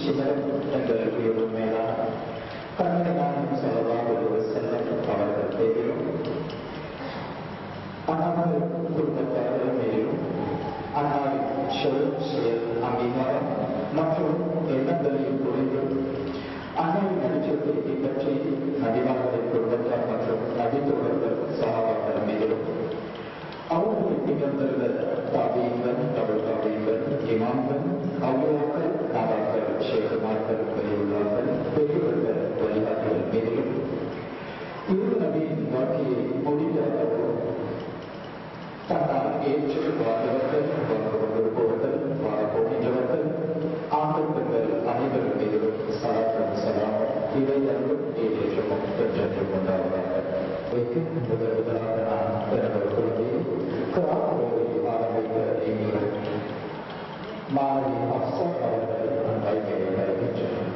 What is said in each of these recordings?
சிலர் எங்களுக்கு மேலான கண்மணியான ஸல்லல்லாஹு செல்லம் அவர்கள் பேரிலும் அண்ணாவின் குடும்பத்தார்கள் மேலும் அண்ணாவின் சொல் செயல் அங்கீகாரம் மற்றும் எண்ணங்களையும் புரிந்து அண்ணாவின் நடிச்சத்தை பின்பற்றி நபிமார்களின் குடும்பத்தார் மற்றும் நபித்தோழர்கள் சகாபாக்கள் மீதிலும் அவர்களின் நிகழ்ந்தவர்கள் தாபியங்கள் தமிழ் தாபியங்கள் இமாம்கள் அவ்வளோக்கள் நாதாக்கள் ஷேகுமார்கள் பெரியுள்ளார்கள் பெரியவர்கள் வழிகாட்டிகள் மீதிலும் இரு நபியின் வாழ்க்கையை முடிந்தவர்கள் தன்னால் ஏற்று வாழ்ந்தவர்கள் வாழ்ந்திருப்பவர்கள் வாழப்போகின்றவர்கள் ஆண்கள் பெண்கள் அனைவரும் மீதிலும் சலாத்தும் சலாமும் இவையர்களும் ஏற்றமும் பெற்று கொண்டாடுவார்கள் முதலாக நான் எனது குழந்தையை கிராமோடு ஆரம்பித்த எங்கள் மாணவி அப்சர் அவர்கள் அன்பாய்மையை அறிவிக்கின்றனர்.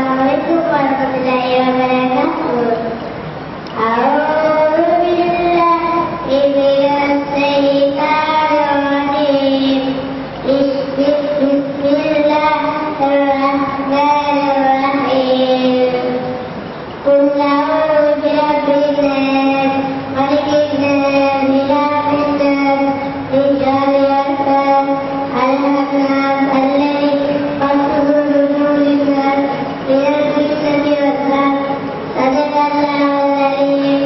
Assalamualaikum warahmatullahi wabarakatuh. A'udzu billahi minasy syaithanir rajim. Bismillahirrahmanirrahim. Qul a'udzu birabbin nas, malikin nas, ilahin nas, min syarri al-nas, al-nas, alladzi yuwaswisu fi sudurin nas, minal jinnati wan nas. Sadaqallahul azim.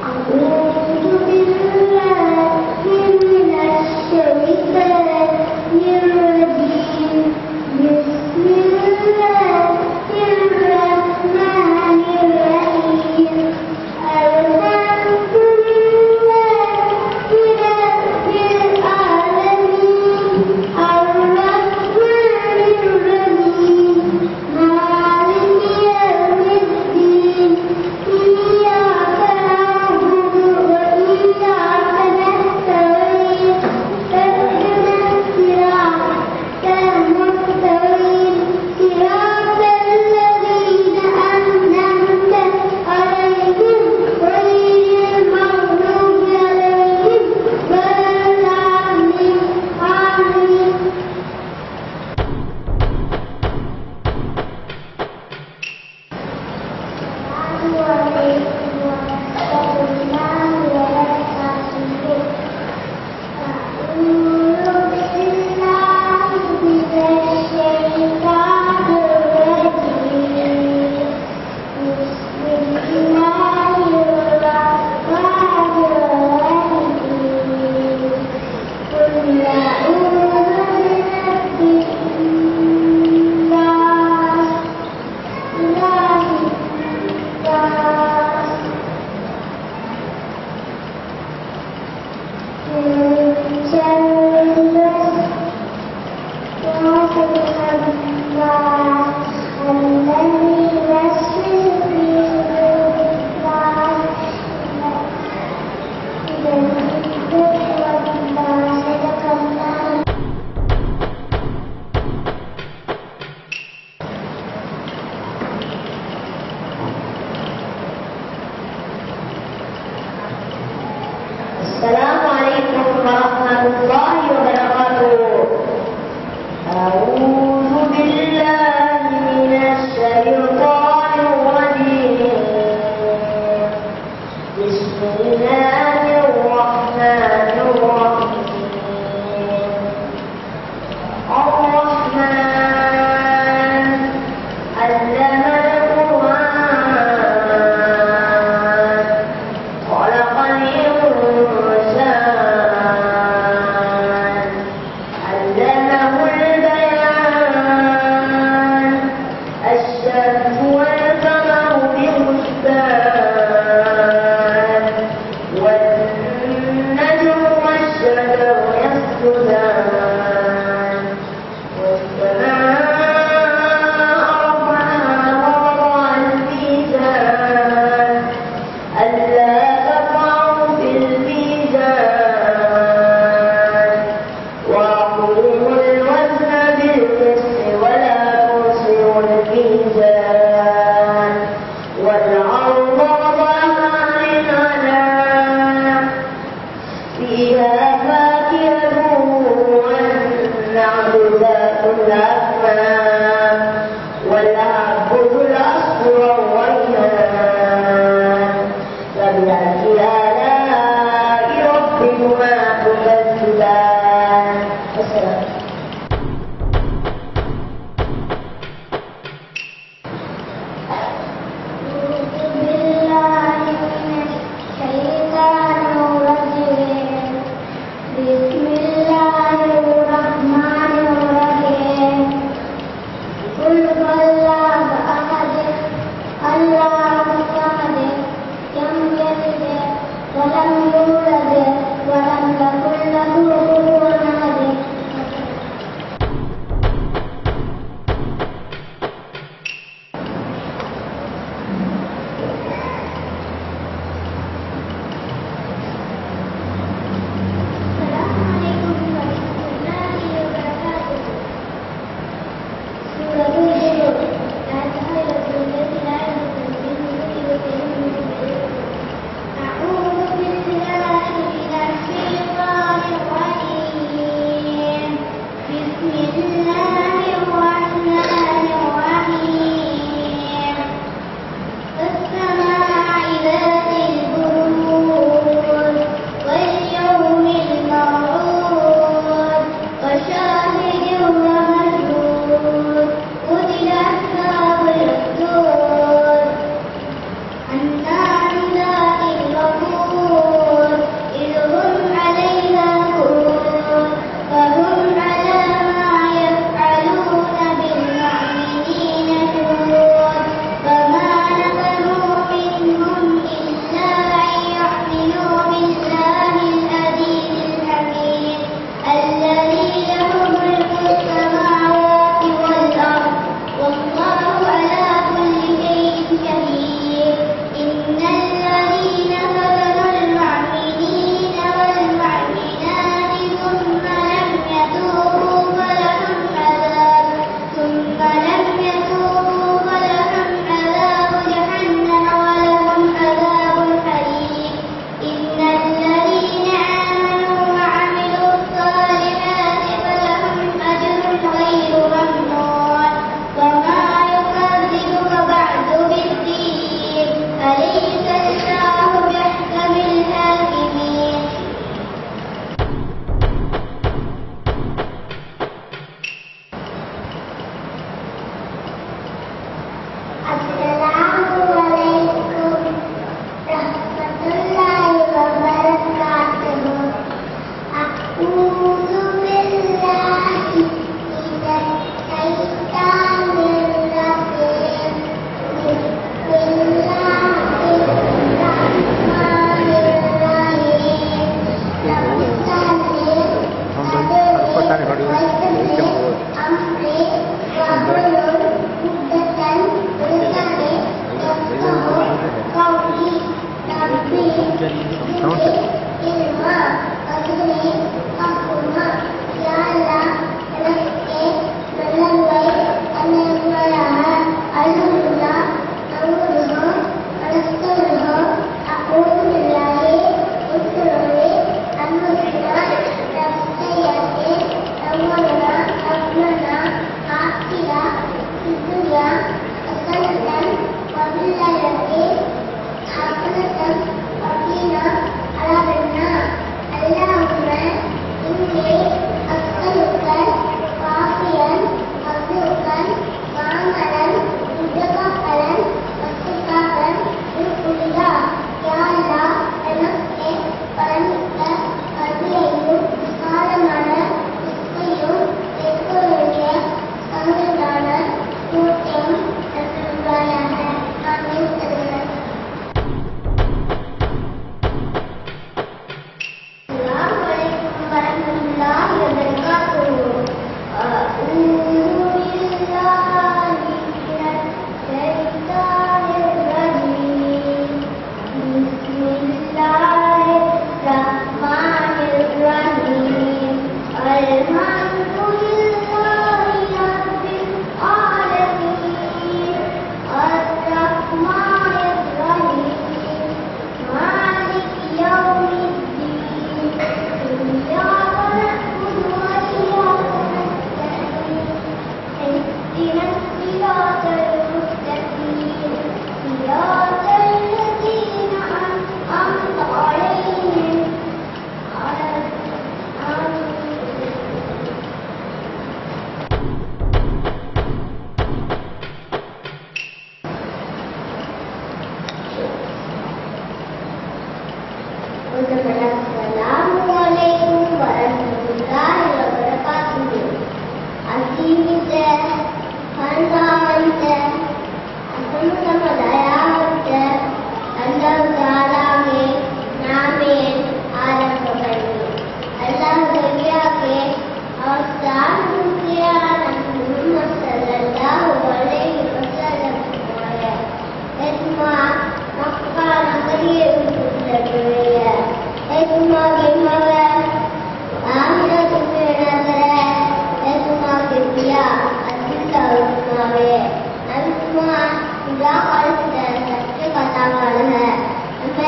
A'udzu billahi minasy syaithanir rajim. Bismillahirrahmanirrahim. Alhamdulillahi rabbil alamin. Ar-rahmanir rahim. Maliki yaumiddin. Iyyaka na'budu wa iyyaka nasta'in. Ihdinas siratal mustaqim. Siratal ladzina an'amta 'alaihim ghairil maghdubi 'alaihim waladdallin. Amin. Assalamualaikum warahmatullahi wabarakatuh. A'udzu billahi minasy syaithanir rajim. Bismillahirrahmanirrahim. Qul a'udzu birabbin nas, ilahin nas, min syarri nas, Assalamualaikum warahmatullahi wabarakatuh. A'udzu billahi minasy syaithanir rajim. Bismillahirrahmanirrahim. Ar-Rahman 'allamal Qur'an. Khalaqal insan. 'allamahul bayan. Asy-syamsu wal qamaru bihusban. Wan najmu wash-shajaru yasjudan. Was-samaa'a rafa'aha wa wada'a al-mizan. ألا تطغوا في الميزان وأقيموا الوزن بالقسط ولا تخسروا الميزان والأرض وضعها للأنام فيها فاكهة والنعم ذات الأكمام والحب ذو العصف والريحان فبأي آلاء ربكما تكذبان. السلام. أعوذ بالله من الشيطان الرجيم. بسم الله الرحمن الرحيم.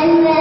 Mana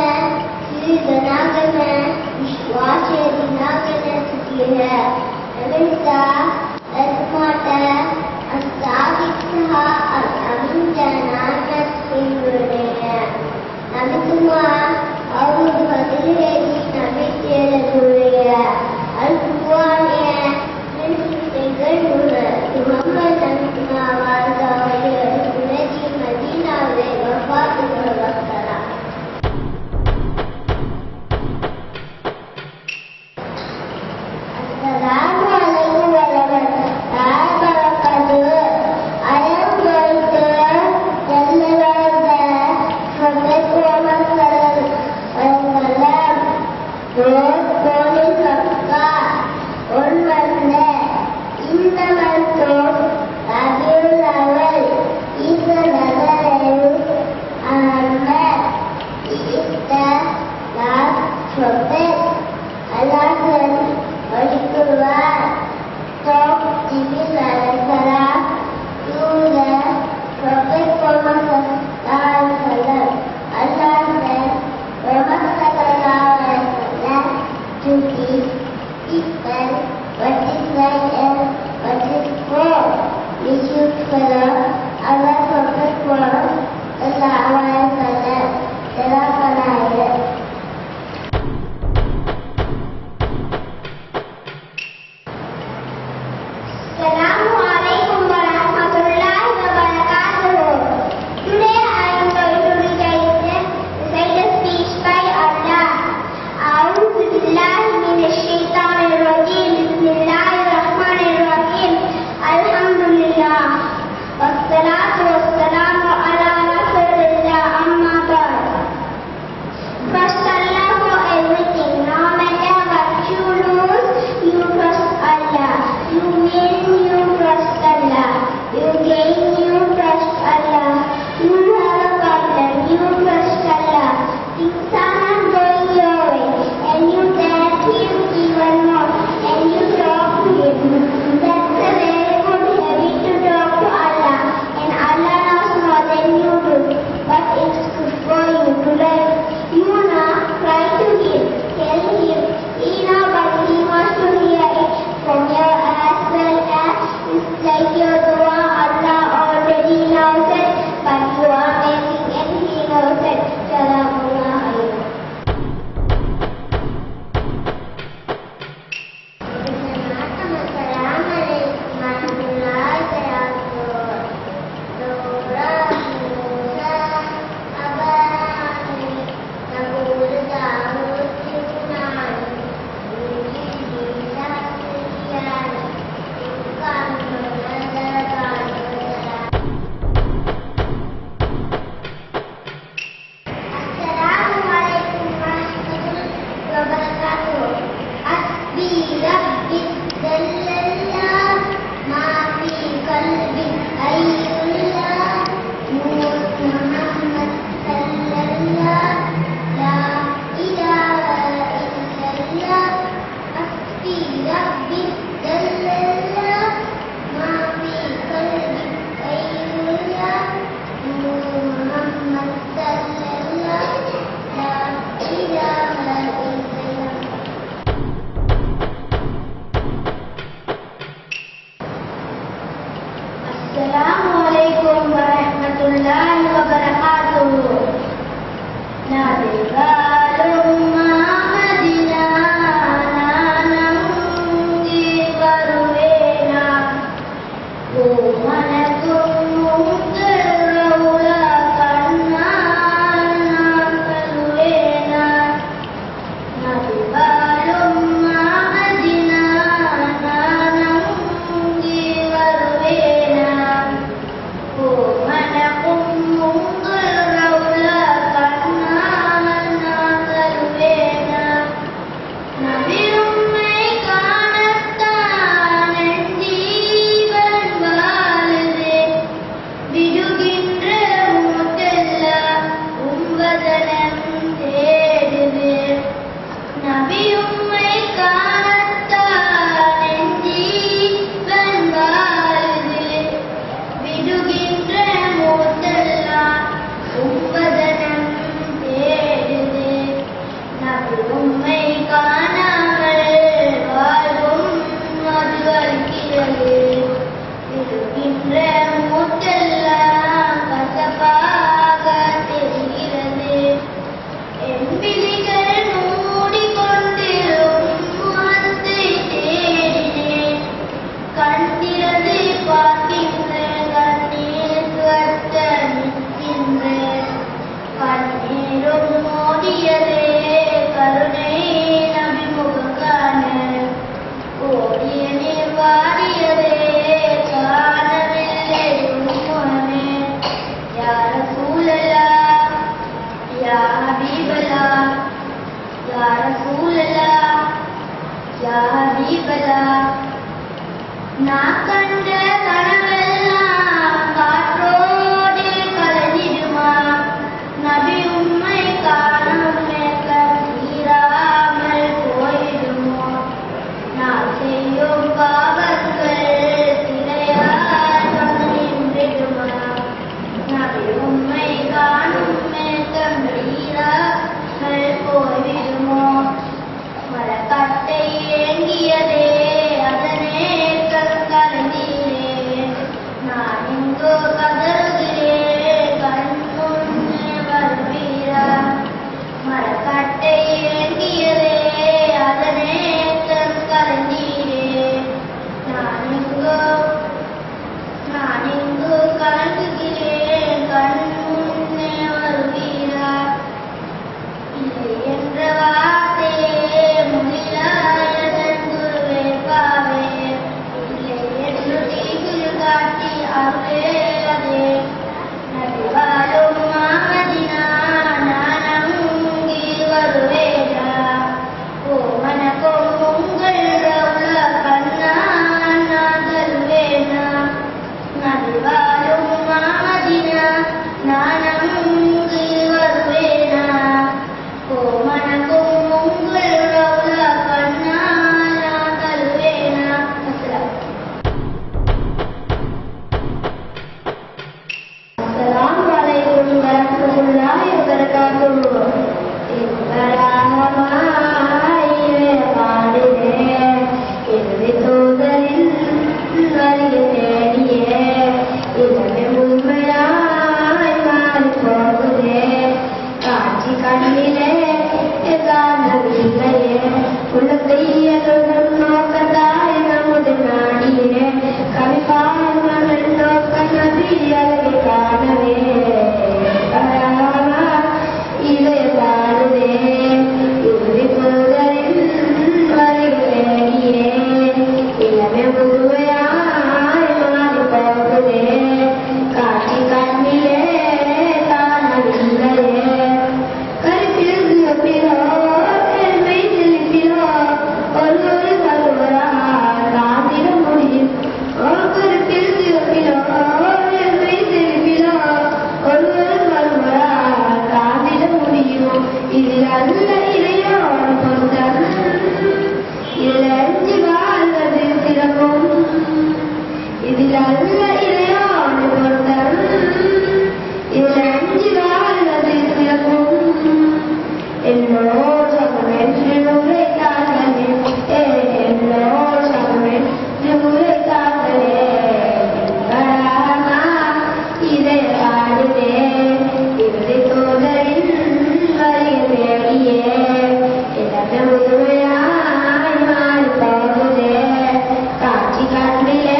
காட்சி கண்ணிலே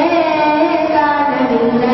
காணவில்லை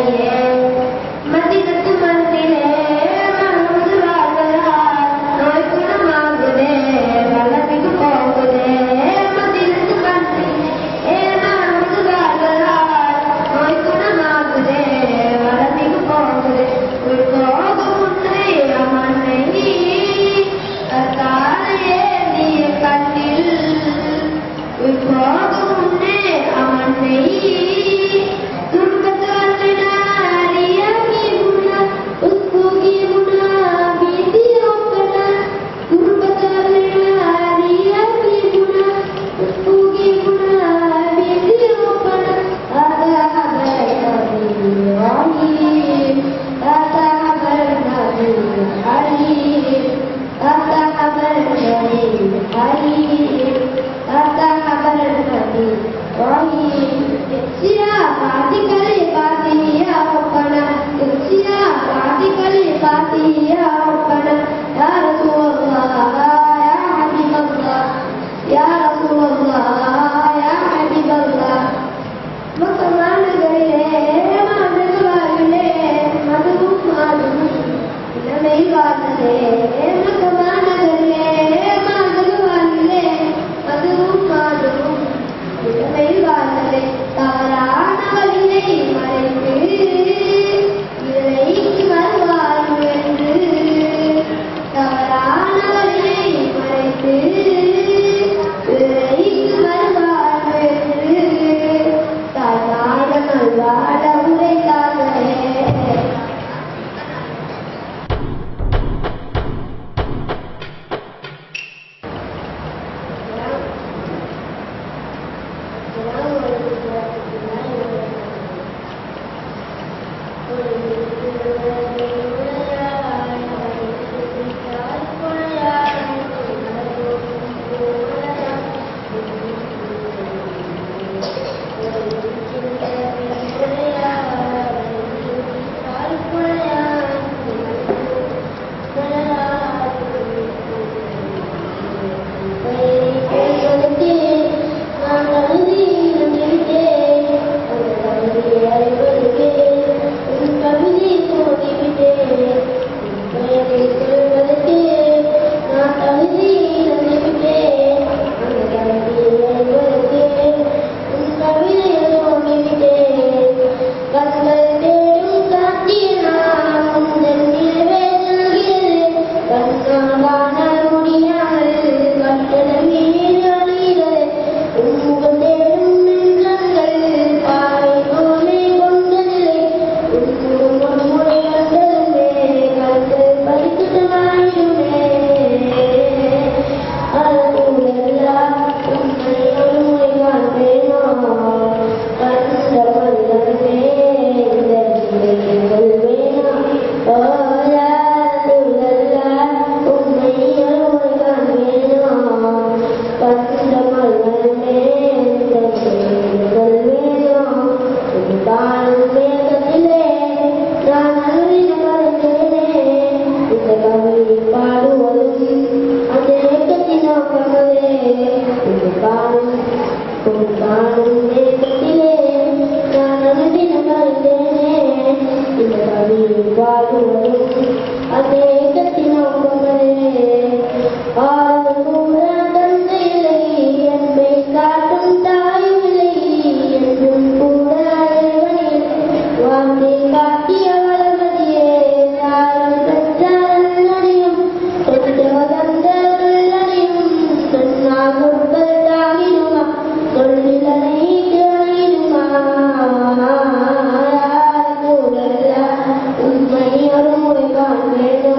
உண்மை அருமுறை காண்பேனோ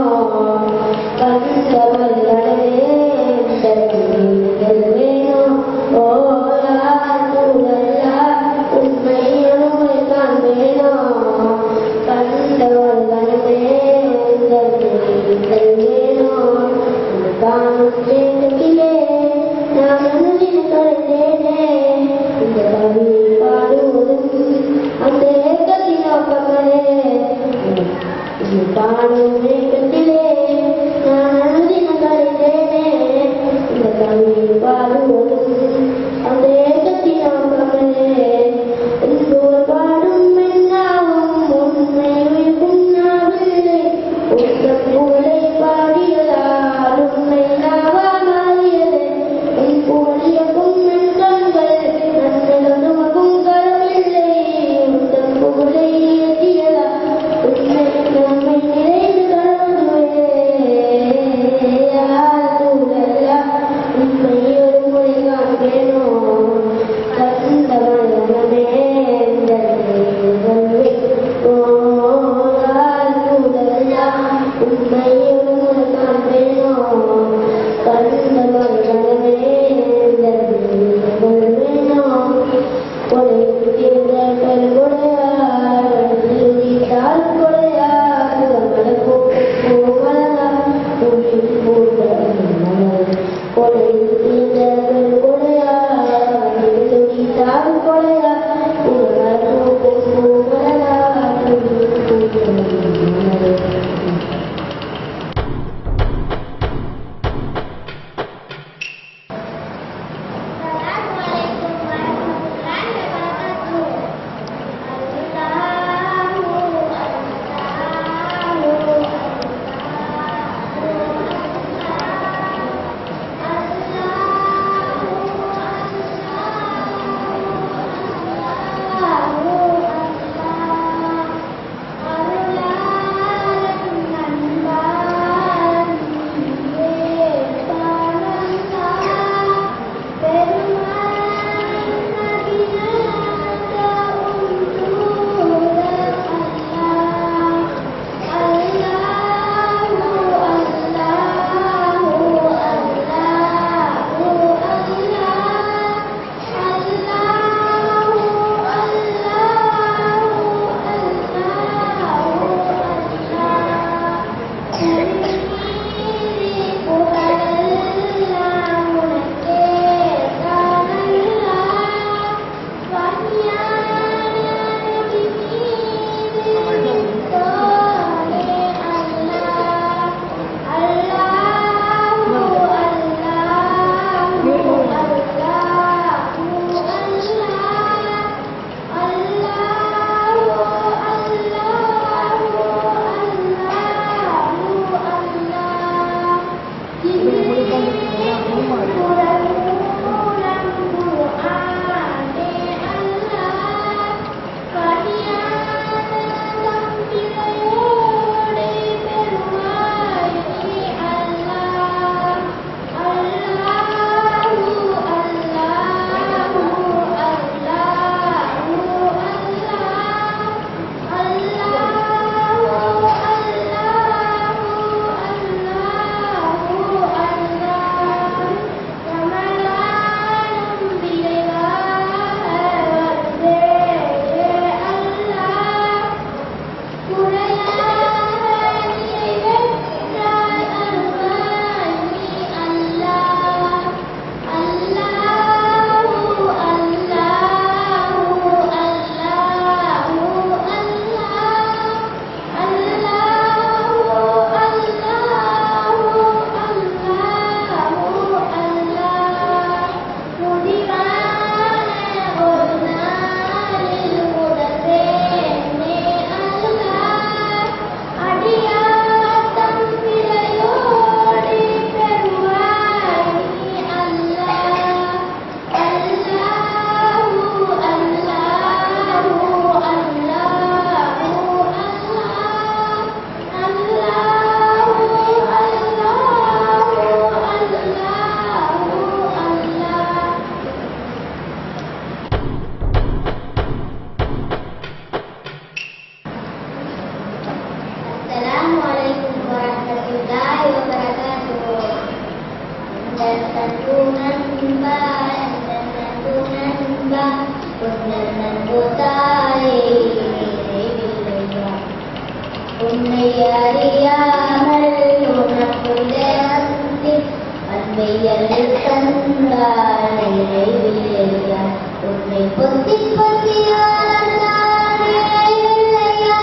அன்னையல் தந்தாய் நினைவில்லையா உன்னை பொத்தி பொத்தி வளர்த்தாய் நினைவில்லையா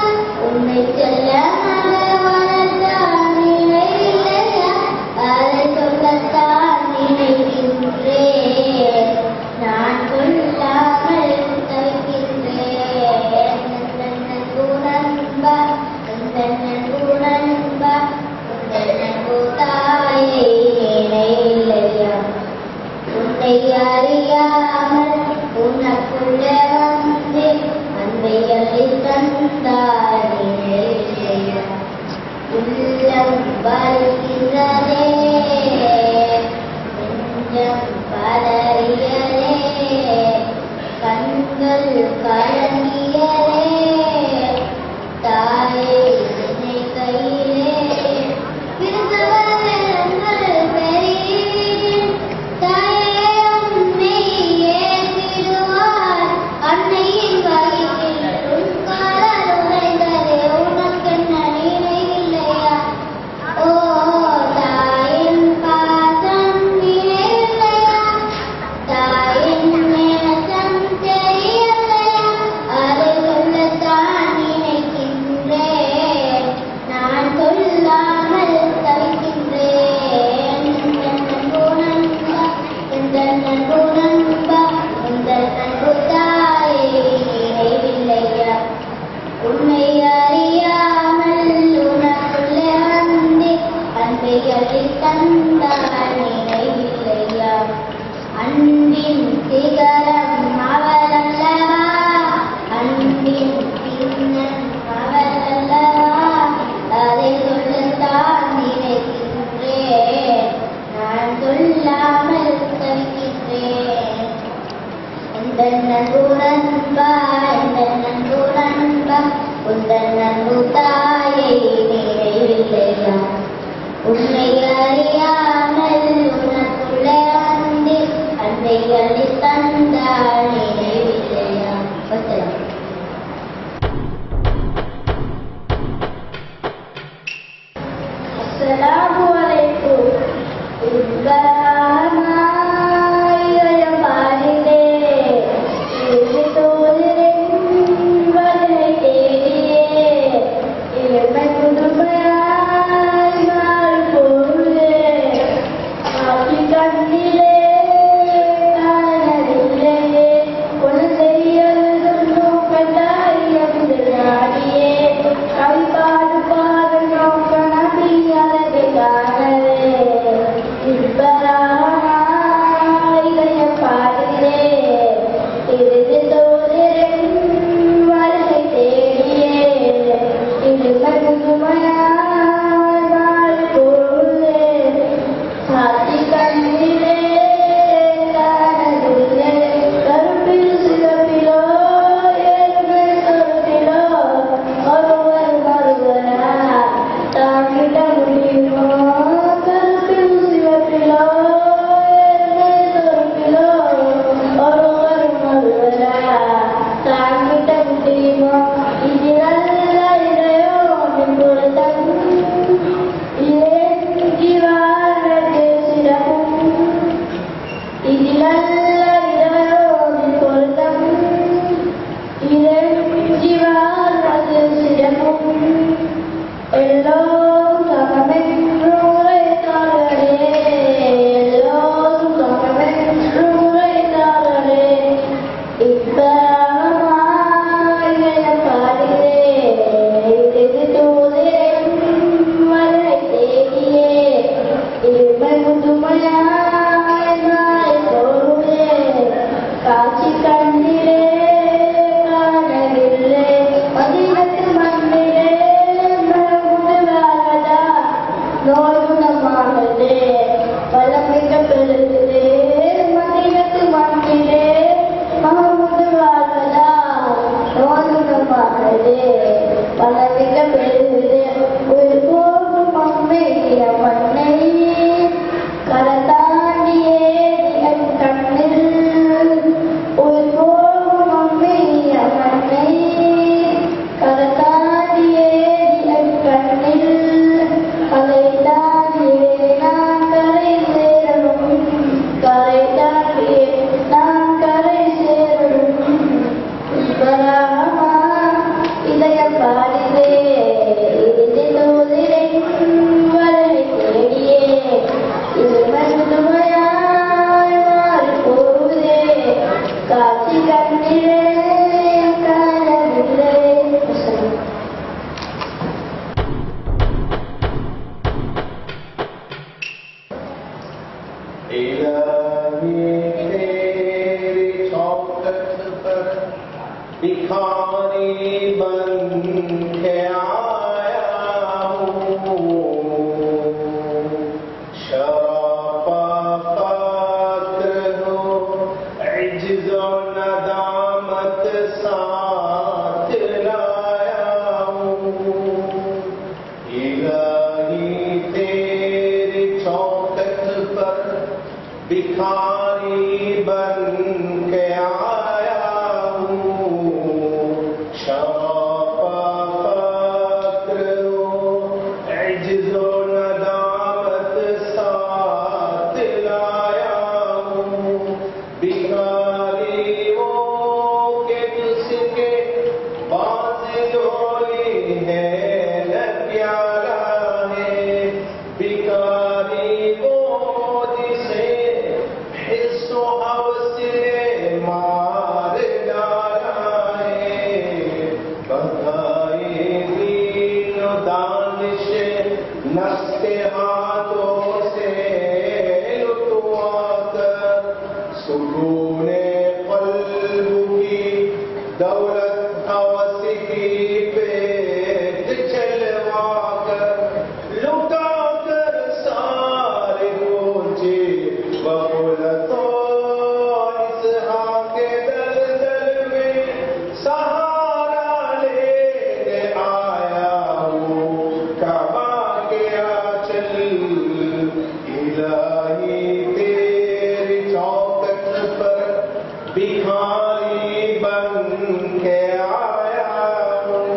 உன்னை சொல்ல வளர்த்தாய் நினைவில்லையா அதை சொல்லத்தான் நினைக்கின்றேன் நான் கொள்ளாமல் தவிக்கின்றேன் குணன்பா குணன்பா தாயை நினைவில்லையா உன்னை அறியாமல் உனக்குள்ளே வந்து அன்பை அள்ளி தந்தாய் நினைவில்லையா உள்ளம் பலிக்கிறதே நெஞ்சம் பலறியதே கண்கள் கலங்கியதே தாயை நினை கையிலே அன்னையின் வகையில் காதல் உரைந்ததே உனக்கென்ன நினைவில்லையா ஓ தாயின் பாசம் நினைவில்லையா தாயின் நேசம் தெரியலையா அதை சொல்லத்தான் நினைக்கின்றேன் நான் சொல்லாமல் தவிக்கின்றேன் நினைவில்லையா உன்னை அறியாமல் உனக்குள்ளே வந்து அன்பை அள்ளி தந்தாய் நினைவில்லையா அன்பின் சிகரம் அவள் அல்லவா அன்பின் பின்னன் அவள் அல்லவா அதை சொல்லத்தான் நினைக்கின்றேன் நான் சொல்லாமல் தவிக்கின்றேன் உந்தன் நண்பா உந்தன் நண்பு தாயை நினைவில்லையா உன்னை அறியாமல் உனக்குள்ளே வந்து அன்பை அள்ளி தந்தாய் நினைவில்லையா அஸ்ஸலாமு அலைக்கும் இதயம் பாடுதே இருந்து தோதிரை வரை தேடியே இது மருந்துமையாய் மாறி போகுதே காட்சி கண்டிலே காணவில்லை. भिखारी बन के आया हूँ, शराबा पात्र हो इज्जो नदामत साथ लाया हूँ। इलाही तेरी चौखट पर भिखारी बन के आया नस्ते हाथों से लुटवाकर सुकूने क़ल्ब की दौलत हवस की पेट चलवाकर लुटाकर सारे पहुंचे बबुलतों इस हाके दलदल में सहारा लेने आया हूँ। इलाही तेरी चौखट पर भिखारी बन के आया हूँ।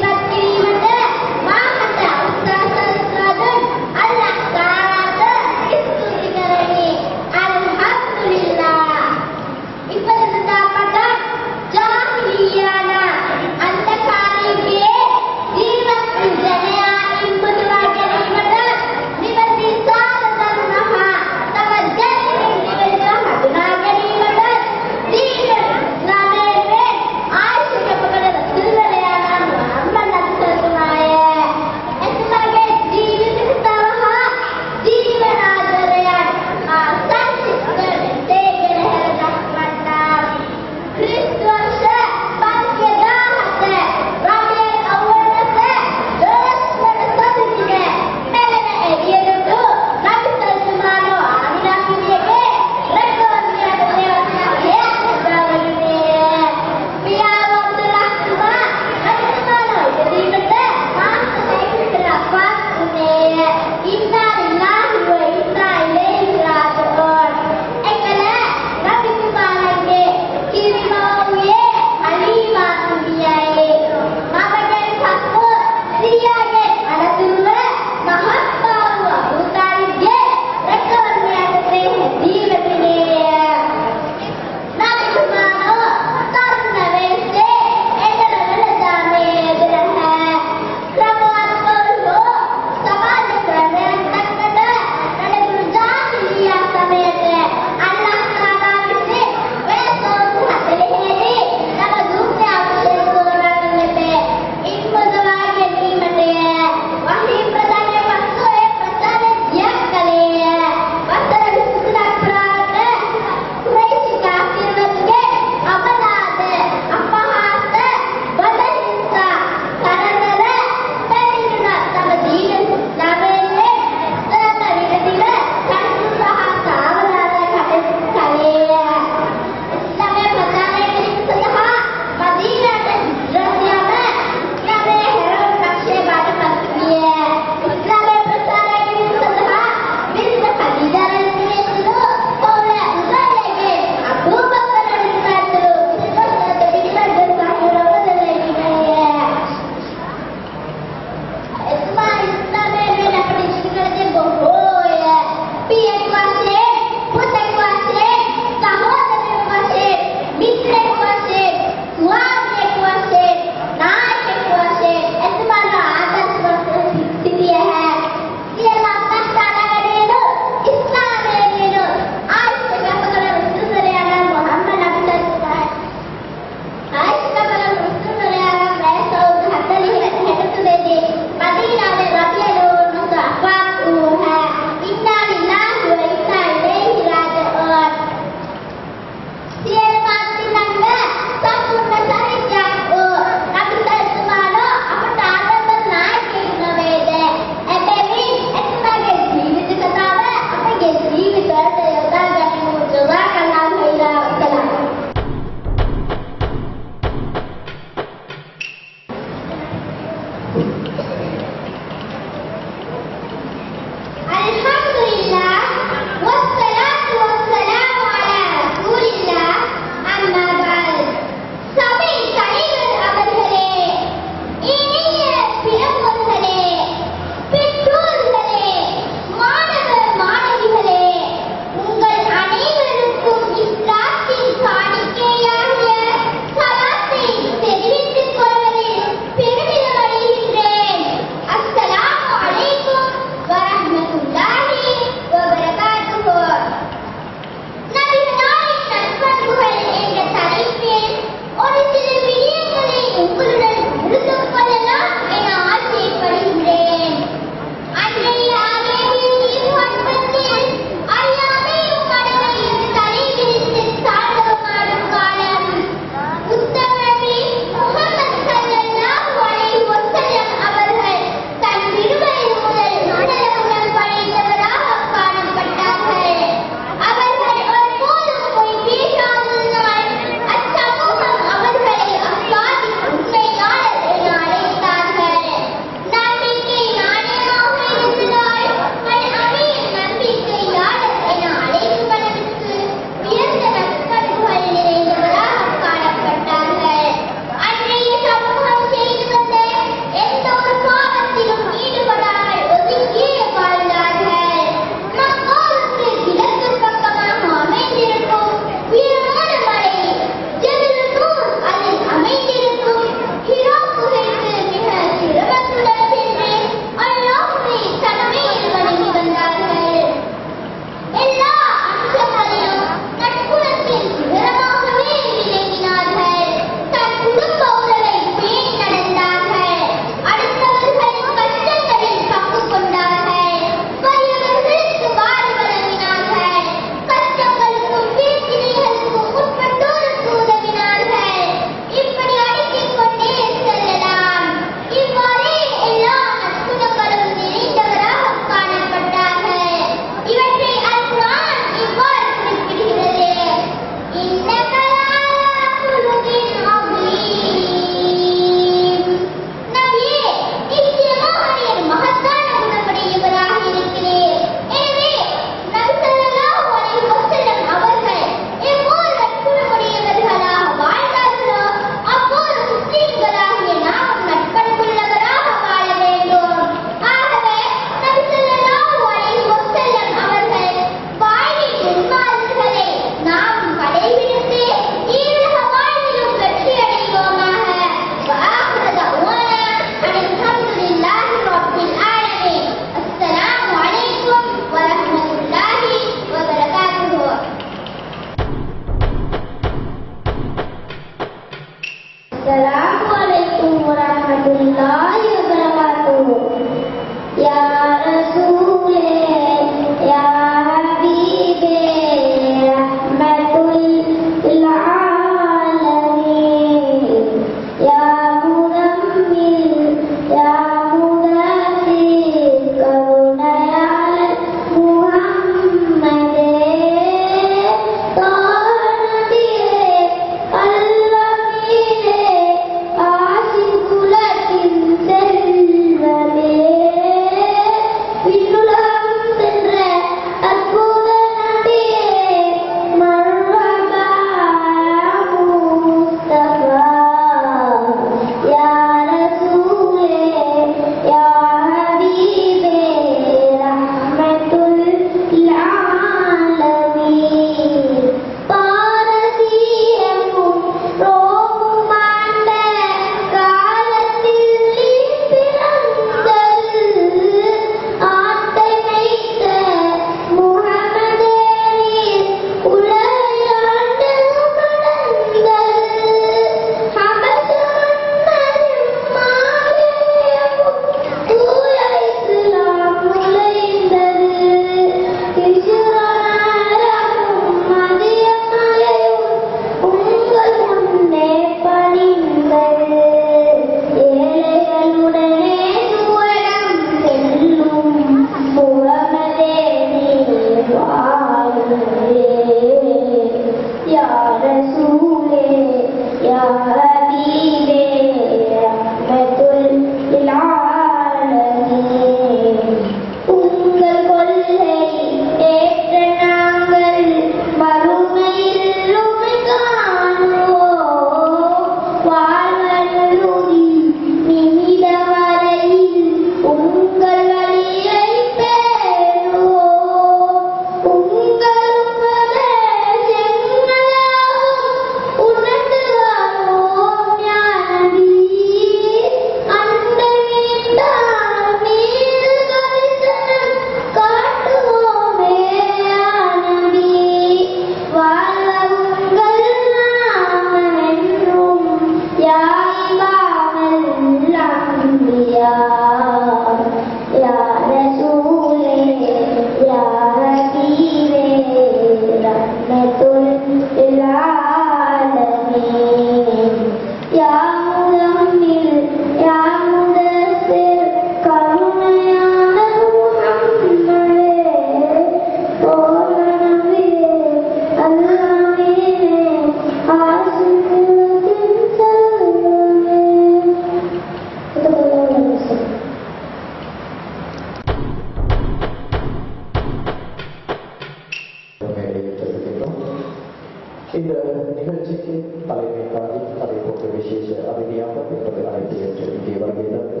இந்த நிகழ்ச்சிக்கு தலைமை தாங்கி அதை போன்ற விசேஷ அதிதியாக என்பது அனைத்து இங்கே வருகிறது.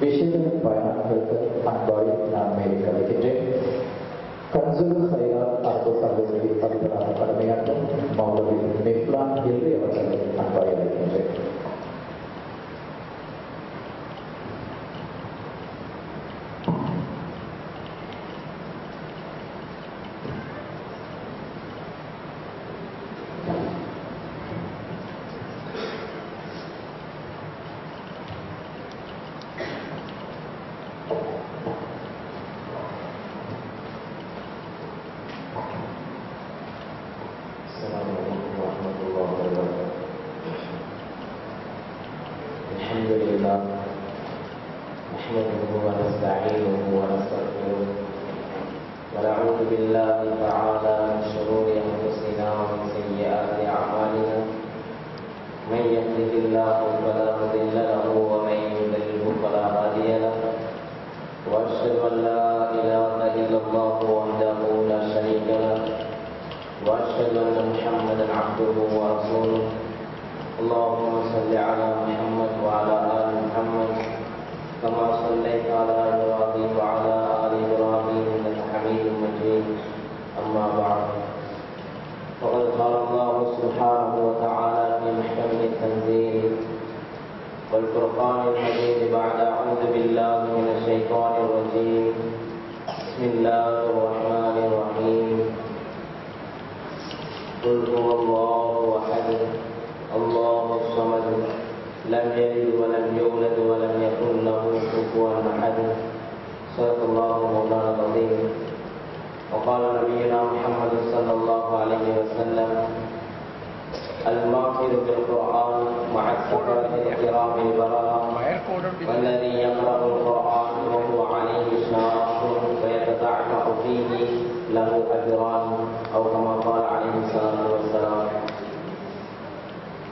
விசேஷ பயணங்களுக்கு அன்பாய் நான் மேலே கலைக்கின்றேன். கன்சுல் ஹைராத் அரபு கல்லூரியில் பதிவராக கடமையாற்றும் மௌலவி மிஃப்லான் எல்லை அவர்களை அன்பாய் அழைக்கின்றேன்.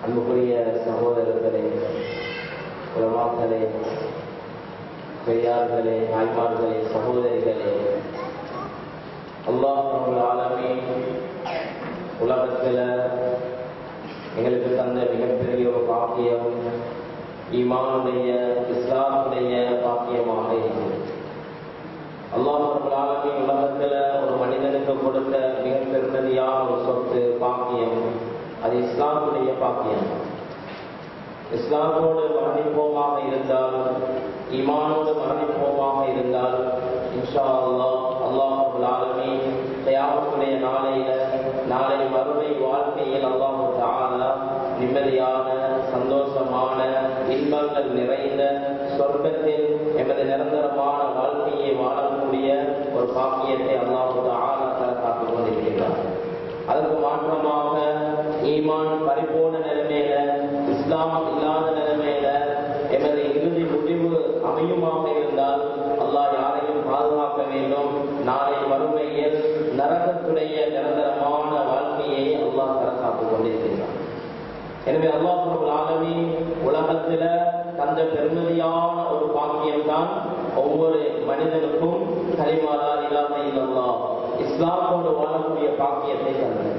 அன்புக்குரிய சகோதரர்களே, உலமாக்களே, பெரியார்களே, தாய்மார்களே, சகோதரிகளே, அல்லாஹ் ரப்பல் ஆலமீன் உலகத்தில் எங்களுக்கு தந்த மிகப்பெரிய ஒரு பாக்கியம் ஈமானுடைய இஸ்லாமுடைய பாக்கியமாக இருக்கிறது. அல்லாஹ் ரப்பல் ஆலமீன் உலகத்தில் ஒரு மனிதனுக்கு கொடுத்த மிக பெருமதியான ஒரு சொத்து பாக்கியம், அது இஸ்லாமுடைய பாக்கியம். இஸ்லாமோடு மரணிப்போமாக இருந்தால், ஈமானோடு மரணிப்போமாக இருந்தால், இன்ஷா அல்லாஹ் அல்லாஹ் ரப்பல் ஆலமீன் கியாமத்துடைய நாளை மறுமை வாழ்க்கையில் அல்லாஹ் தஆலா நிம்மதியான சந்தோஷமான இன்பங்கள் நிறைந்த சொர்க்கத்தில் எமது நிரந்தரமான வாழ்க்கையை வாழக்கூடிய ஒரு பாக்கியத்தை அல்லாஹ் தஆலா காத்துக் கொண்டிருக்கிறார். அதற்கு மாற்றமாக ஈமான் பரிபூர்ண நிலைமையில, இஸ்லாம் இல்லாத நிலைமையில எமது இறுதி முடிவு அமையுமாக இருந்தால் அல்லாஹ் யாரையும் பாதுகாக்க வேண்டும். நாளை வறுமையில் நரகத்துடைய நிரந்தரமான வாழ்க்கையை அல்லாஹ் காத்துக் கொண்டிருக்கிறார். எனவே அல்லாஹ் ரப்பல் ஆலமீன் உலகத்தில தந்த பெருமதியான ஒரு பாக்கியம்தான் ஒவ்வொரு மனிதனுக்கும் கலிமா லா இலாஹ இல்லல்லாஹ் இஸ்லாமோடு வாழக்கூடிய பாக்கியத்தை தந்தது.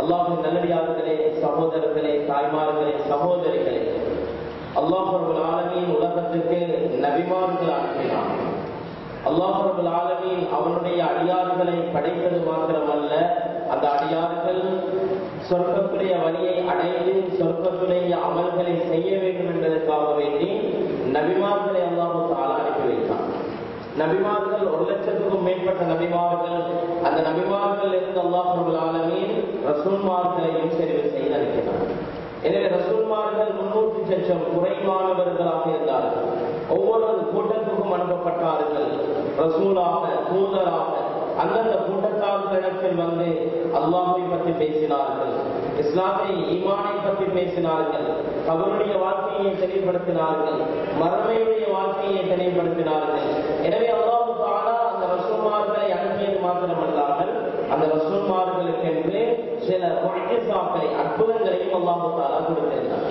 அல்லாஹ்வின் நல்லடியார்களே, சகோதரர்களே, தாய்மார்களே, சகோதரிகளே, அல்லாஹ் ரப்பல் ஆலமீன் உலகத்துக்கு நபிமார்கள் அனுப்பினார். அல்லாஹ் ரப்பல் ஆலமீன் அவனுடைய அடியார்களை படைத்தது மாத்திரமல்ல, அந்த அடியார்கள் சொர்க்கத்துடைய வழியை அடைந்து சொர்க்கத்துடைய அமல்களை செய்ய வேண்டும் என்பதற்காக வேண்டி நபிமார்களை அல்லாஹ் தஆலா அனுப்பி வைத்தார். நபிமார்கள் 1,00,000க்கும் மேற்பட்ட நபிமார்கள், அந்த நபிமார்கள் இருந்து அல்லாஹ் ரப்பல் ஆலமீன் ரசூல்மார்களையும் தெரிவு செய்து அனுப்பினார். எனவே ரசூல்மார்கள் 300 லட்சம் குறைவானவர்களாக இருந்தார்கள். ஒவ்வொரு கூட்டத்துக்கும் அனுப்பப்பட்டார்கள். ரசூலாக, தூதராக அந்தந்த கூட்டத்தார்களிடத்தில் வந்து அல்லாஹ்வை பற்றி பேசினார்கள், இஸ்லாத்தை, ஈமானை பற்றி பேசினார்கள், அவருடைய வாழ்க்கையை தெளிவுபடுத்தினார்கள், மறுமையுடைய வாழ்க்கையை தெளிவுபடுத்தினார்கள். எனவே அல்லாஹ் தஆலா அந்த ரசூல்மார்களை அனுப்பியது மாத்திரமல்லாமல் அந்த ரசூல்மார்களுக்கென்று சில முஅஜிஸாக்களை, அற்புதங்களையும் அல்லாஹ் தஆலா கொடுத்திருந்தார்.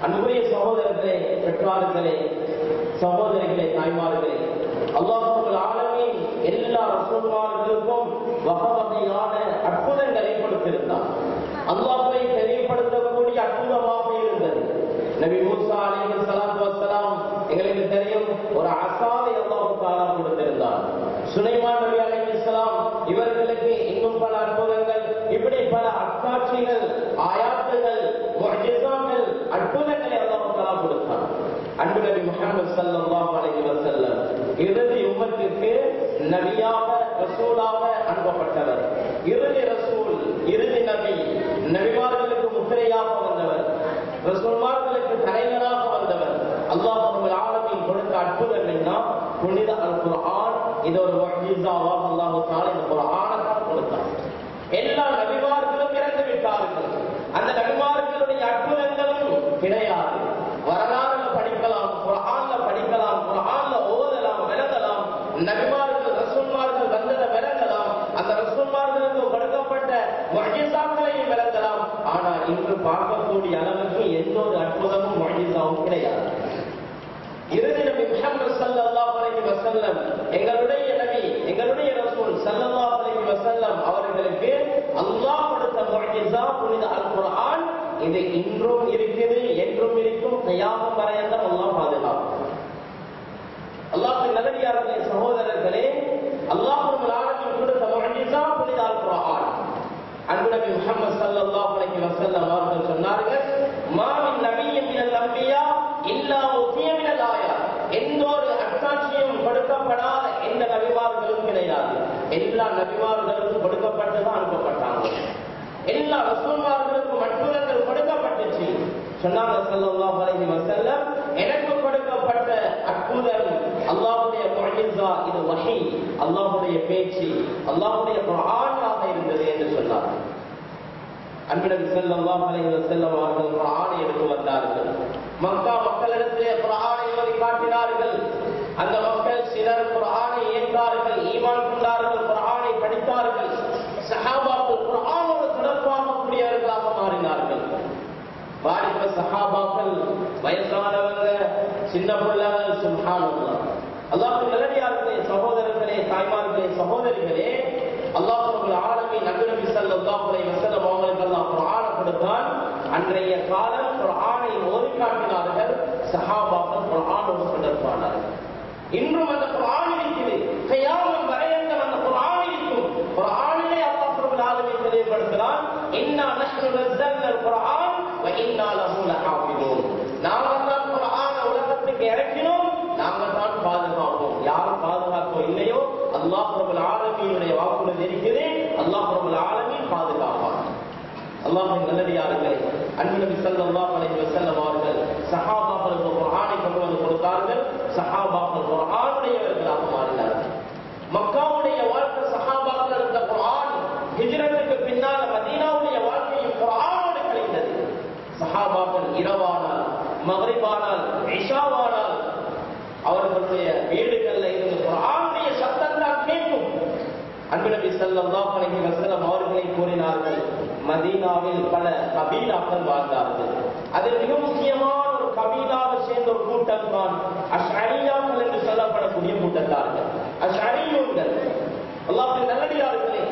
அன்புடைய சகோதரர்களே, பெற்றார்களே, சகோதரிகளே, தாய்மார்களே, அல்லாஹ் ரப்பல் ஆலமீன் எல்லா ரசூல்மார்களுக்கும் வகை வகையான அற்புதங்களை கொடுத்திருந்தார். அல்லாஹ்வை தெரியப்படுத்தக்கூடிய அற்புதமாக இருந்தது. நபி மூசா அலைஹிஸ்ஸலாத்து வஸ்ஸலாம் எங்களுக்கு தெரியும் ஒரு அசாவை அல்லாஹ் தஆலா கொடுத்திருந்தார். சுலைமான் நபி அலைஹிஸ்ஸலாம் இவர்களுக்கு இன்னும் பல அற்புதங்கள், இப்படி பல அத்தாட்சிகள், ஆயாத்துகள், முஅஜிஸாக்கள், அற்புதங்களை அல்லாஹ் தஆலா கொடுத்தார். அன்பு நபி முஹம்மது ஸல்லல்லாஹு அலைஹி வஸல்லம் இறுதி உம்மத்திற்கு நபியாக ரசூலாக அனுப்பப்பட்டவர். இறுதி ரசூல், இறுதி நபி, நபிமார்களுக்கு முத்திரையாக வந்தவர், ரசூல்மார்களுக்கு தலைவராக வந்தவர். அல்லாஹ் ரப்பல் ஆலமீன் கொடுத்த அற்புதம் என்ன? புனித அல் குர்ஆன். இது ஒரு முஅஜிஸாவாக அல்லாஹ் தஆலா இந்த குர்ஆனை கொடுத்தார். எல்லா நபிமார்களும் இறந்து விட்டார்கள். அந்த நபிமார்களுடைய அற்புதங்களும் கிடையாது. வரலாறுல படிக்கலாம், குர்ஆன்ல படிக்கலாம், குர்ஆன்ல ஓதலாம், விளங்கலாம். நபிமார்கள் ரசூல்மார்கள் வந்ததை விளங்கலாம், அந்த ரசூல்மார்களுக்கு கொடுக்கப்பட்ட முஅஜிஸாக்களையும் விளங்கலாம். ஆனா இன்று பார்க்கக்கூடிய அளவுக்கு எந்த ஒரு அற்புதமும் முஅஜிஸாவும் கிடையாது. இறுதி நபி முஹம்மது ஸல்லல்லாஹு அலைஹி வஸல்லம் எங்களுடைய நபி, எங்களுடைய ரசூல் ஸல்லல்லாஹு அலைஹி வஸல்லம் அவர்களுக்கு அல்லாஹ் கொடுத்த முஅஜிஸா புனித அல் குர்ஆன். இது இன்றும் இருக்குது, என்றும் இருக்கும், கியாமத் வரையெல்லாம் அல்லாஹ் பாதுகாப்பான். அல்லாஹ்வின் நல்லடியார்களே, சகோதரர்களே, அல்லாஹ் ரப்பல் ஆலமீன் கொடுத்த முஅஜிஸா புனித அல் குர்ஆன். அன்பு நபி முஹம்மது ஸல்லல்லாஹு அலைஹி வஸல்லம் அவர்கள் சொன்னார்கள், மா மின் நபிய்யின் மினல் அன்பியா இல்லா உத்திய மினல் ஆயாத். எந்த ஒரு அத்தாட்சியும் கொடுக்கப்படாத எந்த நபிமார்களும் கிடையாது. எல்லா நபிமார்களுக்கும் கொடுக்கப்பட்டுதான் அனுப்பப்பட்டாங்க. எல்லா ரசூல்மார்களுக்கும் அற்புதங்கள் கொடுக்கப்பட்டுச்சு. சொன்னாங்க ஸல்லல்லாஹு அலைஹி வஸல்லம், எனக்கு கொடுக்கப்பட்ட அற்புதம் அல்லாஹ்வுடைய முஅஜிஸா, இது வஹி, அல்லாஹ்வுடைய பேச்சு, அல்லாஹ்வுடைய குர்ஆனாக இருந்தது என்று சொன்னார். அன்பு நபி ஸல்லல்லாஹு அலைஹி வஸல்லம் அவர்கள் குர்ஆனை எடுத்து வந்தார்கள். மக்கா மக்களிடத்திலே குர்ஆனை ஓதி காட்டினார்கள். அந்த மக்கள் சிலர் குர்ஆனை ஏற்றார்கள், ஈமான் கொண்டார்கள், குர்ஆனை படித்தார்கள். சஹாபாக்கள் குர்ஆனோடு தொடர்பாக கூடியவர்களாக மாறினார்கள். வாலிப சஹாபாக்கள், வயசானவங்க, சின்ன பிள்ளைகள், சுப்ஹானல்லாஹ். அல்லாஹ்வின் நல்லடியார்களே, சகோதரர்களே, தாய்மார்களே, சகோதரிகளே, அல்லாஹ் ரப்பல் ஆலமீன் நபி ஸல்லல்லாஹு அலைஹி வஸல்லம் அவங்களுக்கு அல்லாஹ் குர்ஆனை கொடுத்தான். அன்றைய காலம் குர்ஆனை ஓதி காட்டினார்கள். சஹாபாக்கள் குர்ஆனோடு தொடர்பானார்கள். இன்றும் அந்த குர்ஆன் இருக்குது, கியாமத் வரையெல்லாம் அந்த குர்ஆன் இருக்கும். குர்ஆனிலே அல்லாஹ் ரப்பல் ஆலமீன் தெளிவுபடுத்துகிறான், இன்னா நஹ்னு நஸல்னல் குர்ஆன் வ இன்னா லஹு லஹாஃபிதூன். நாங்கள் தான் குர்ஆனை உலகத்துக்கு இறக்கினோம், நாங்கள் தான் பாதுகாப்போம். யார் பாதுகாப்போ இல்லையோ அல்லாஹ் ரப்பல் ஆலமீனுடைய வாக்குறுதி இருக்குது, அல்லாஹ் ரப்பல் ஆலமீன் பாதுகாப்பான். அல்லாஹ்வின் நல்லடியார்களே, அன்பு நபி ஸல்லல்லாஹு அலைஹி வஸல்லம் அவர்கள் சஹாபாக்களுக்கு குர்ஆனை கொண்டு வந்து கொடுத்தார்கள். சஹாபாக்கள் குர்ஆனுடையவர்களாக மாறினார்கள். மக்காவுடைய வாழ்க்கை சஹாபாக்கள் இருந்த குர்ஆன், ஹிஜ்ரத்துக்கு பின்னால் மதீனாவுடைய வாழ்க்கையும் குர்ஆனோடு கழிந்தது. சஹாபாக்கள் இரவானால், மக்ரிபானால், இஷாவானால் அவர்களுடைய வீடுகள்ல இருந்து குர்ஆனுடைய சத்தம் தான் கேட்கும். அன்பு நபி ஸல்லல்லாஹு அலைஹி வஸல்லம் அவர்களை கூறினார்கள், மதீனாவில் பல கபீலாக்கள் வாழ்ந்தார்கள். அதில் மிக முக்கியமான ஒரு கபீலாவை சேர்ந்த ஒரு கூட்டம் தான் அஷ்அரியாக்கள் என்று சொல்லப்படக்கூடிய கூட்டத்தார்கள். அஷ்அரியூன்கள், அல்லாஹ்வின் நல்லடியார்களே,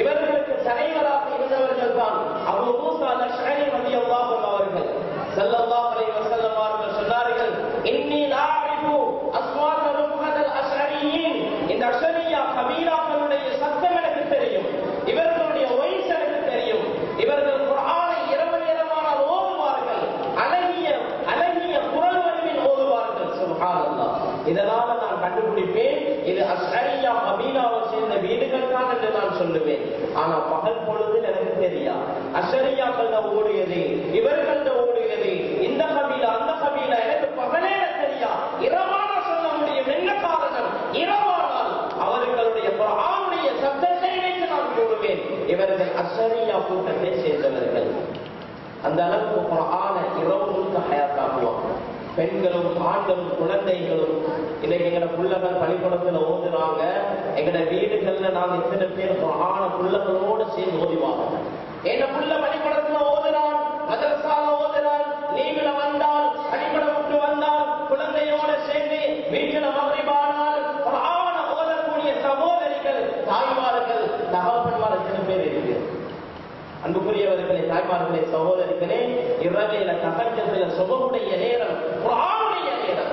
இவர்களுக்கு தலைவராக இருந்தவர்கள் தான் அபூ மூஸா அல்-அஷ்அரி ரலியல்லாஹு அன்ஹு அவர்கள். ஸல்லல்லாஹு அலைஹி வஸல்லம் அவர்கள் சொன்னார்கள், இன்னி லா அரிஃபு அஸ்வாத ருஹதல் அஷ்அரியின். இந்த அஷ்அரியா கபீலாக்களுடைய சத்தம் எனக்கு தெரியும், இவர்களுடைய வாய்ஸ் எனக்கு தெரியும். இவர்கள் குர்ஆனை இரவு நேரமானால் ஓதுவார்கள், அழகிய அழகிய குரல் வடிவில் ஓதுவார்கள். சுப்ஹானல்லாஹ். இதனால நான் கண்டுபிடிப்பேன், இது அஷ்அரியா கபீலாவை சேர்ந்த வீடுகள் தான் என்று நான் சொல்லுவேன். ஆனா பகல் பொழுதில் எனக்கு தெரியா. அஷ்அரியாக்கள் ஓடுகிறது, இவர்கள் ஓடுகிறது, இந்த கபீலா அந்த கபீலா எனக்கு பகலே தெரியா. இரவான சொல்ல முடியும். என்ன காரணம்? இரவானால் அவர்களுடைய குர்ஆனுடைய சத்தத்தை வைத்து நான் கூறுவேன், இவர்கள் அஷ்அரியா கூட்டத்தை சேர்ந்தவர்கள். அந்த அளவுக்கு குர்ஆனை இரவு முழுக்க ஹயாத்தாக்குவாங்க. பெண்களும் ஆண்களும் குழந்தைகளும். இன்னைக்கு எங்கட புள்ளகள் பள்ளிக்கூடத்துல ஓதுறாங்க, எங்கட வீடுகள்ல நாங்க எத்தனை பேர் குர்ஆனை புள்ளகளோடு சேர்ந்து ஓதிவாங்க. என்ன புள்ள பள்ளிக்கூடத்துல ஓதுறான், மதரசால ஓதுறான், லீவுல வந்தால், பள்ளிக்கூடம் விட்டு வந்தால் குழந்தையோட சேர்ந்து வீட்டுல மக்ரிபானால் குர்ஆனை ஓதக்கூடிய சகோதரிகள், தாய்மார்கள், தகப்பன்மார் எத்தனை பேர் இருக்கு. அன்புக்குரியவர்களே, தாய்மார்களே, சகோதரிகளே, இரவேல தஹஜ்ஜுதுல சுபஹுடைய நேரம், குர்ஆனுடைய நேரம்,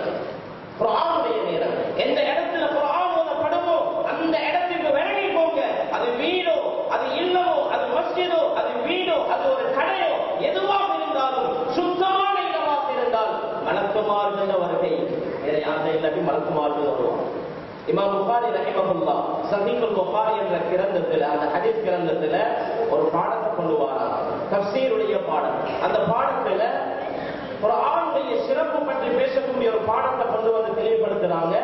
குர்ஆனுடைய நேரம். எந்த இடத்துல குர்ஆன் ஓதப்படுமோ அந்த இடத்துக்கு விலகி போங்க. அது வீடோ, அது இல்லமோ, அது மஸ்ஜிதோ, அது வீடோ, அது ஒரு கடையோ, எதுவாக இருந்தாலும் சுத்தமான இடமாக இருந்தால் மலக்குமார்கள் வருகை. வேற யாரும் இல்லாட்டி மலக்குமார்கள் வருவாங்க. இமாம் புகாரி ரஹிமஹுல்லாஹ் சஹீஹுல் புகாரி என்ற கிரந்தத்துல, அந்த ஹதீஸ் கிரந்தத்துல ஒரு பாடத்தை கொண்டு வராங்க, தஃப்சீருடைய பாடம். அந்த பாடத்துல குர்ஆனுடைய சிறப்பு பற்றி பேசக்கூடிய ஒரு பாடத்தை கொண்டு வந்து தெளிவுபடுத்துறாங்க.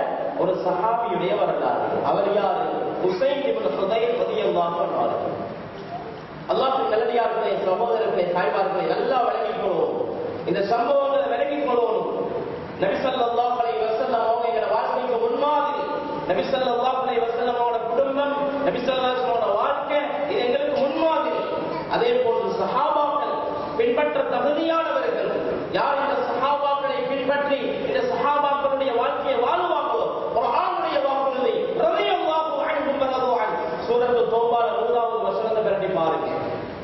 ஒரு சஹாபியுடைய வரலாறு. அவர் யாரு? உஸைத் இப்னு ஹுதைர் ரலியல்லாஹு அன்ஹு. அல்லாஹ்வின் நல்லடியார்களே, சகோதரர்களே, தாய்மார்களே, நல்லா விளங்கிக் கொள்வோம். இந்த சம்பவங்களை விளங்கிக் கொள்வோம். நபி ஸல்லல்லாஹு அலைஹி வஸல்லம் அவங்க எங்க வாழ்க்கைக்கு முன்மாதிரி. நபி ஸல்லல்லாஹு அலைஹி வஸல்லம் அவரோட குடும்பம், நபி ஸல்லல்லாஹு அலைஹி வஸல்லம் வாழ்க்கை, இது எங்களுக்கு முன்மாதிரி. அதே போன்று சஹாபாக்கள் பின்பற்ற தகுதியானவர்கள். யார் இந்த சஹாபாக்களை பின்பற்றி இந்த சஹாபாக்களுடைய வாழ்க்கையை வாழ்வாங்களோ, குர்ஆனுடைய வாக்குறுதி ரலியல்லாஹு அன்ஹும் வரது அன் சூரத்து தௌபால 1வது வசனத்தை பிரட்டி பாருங்க.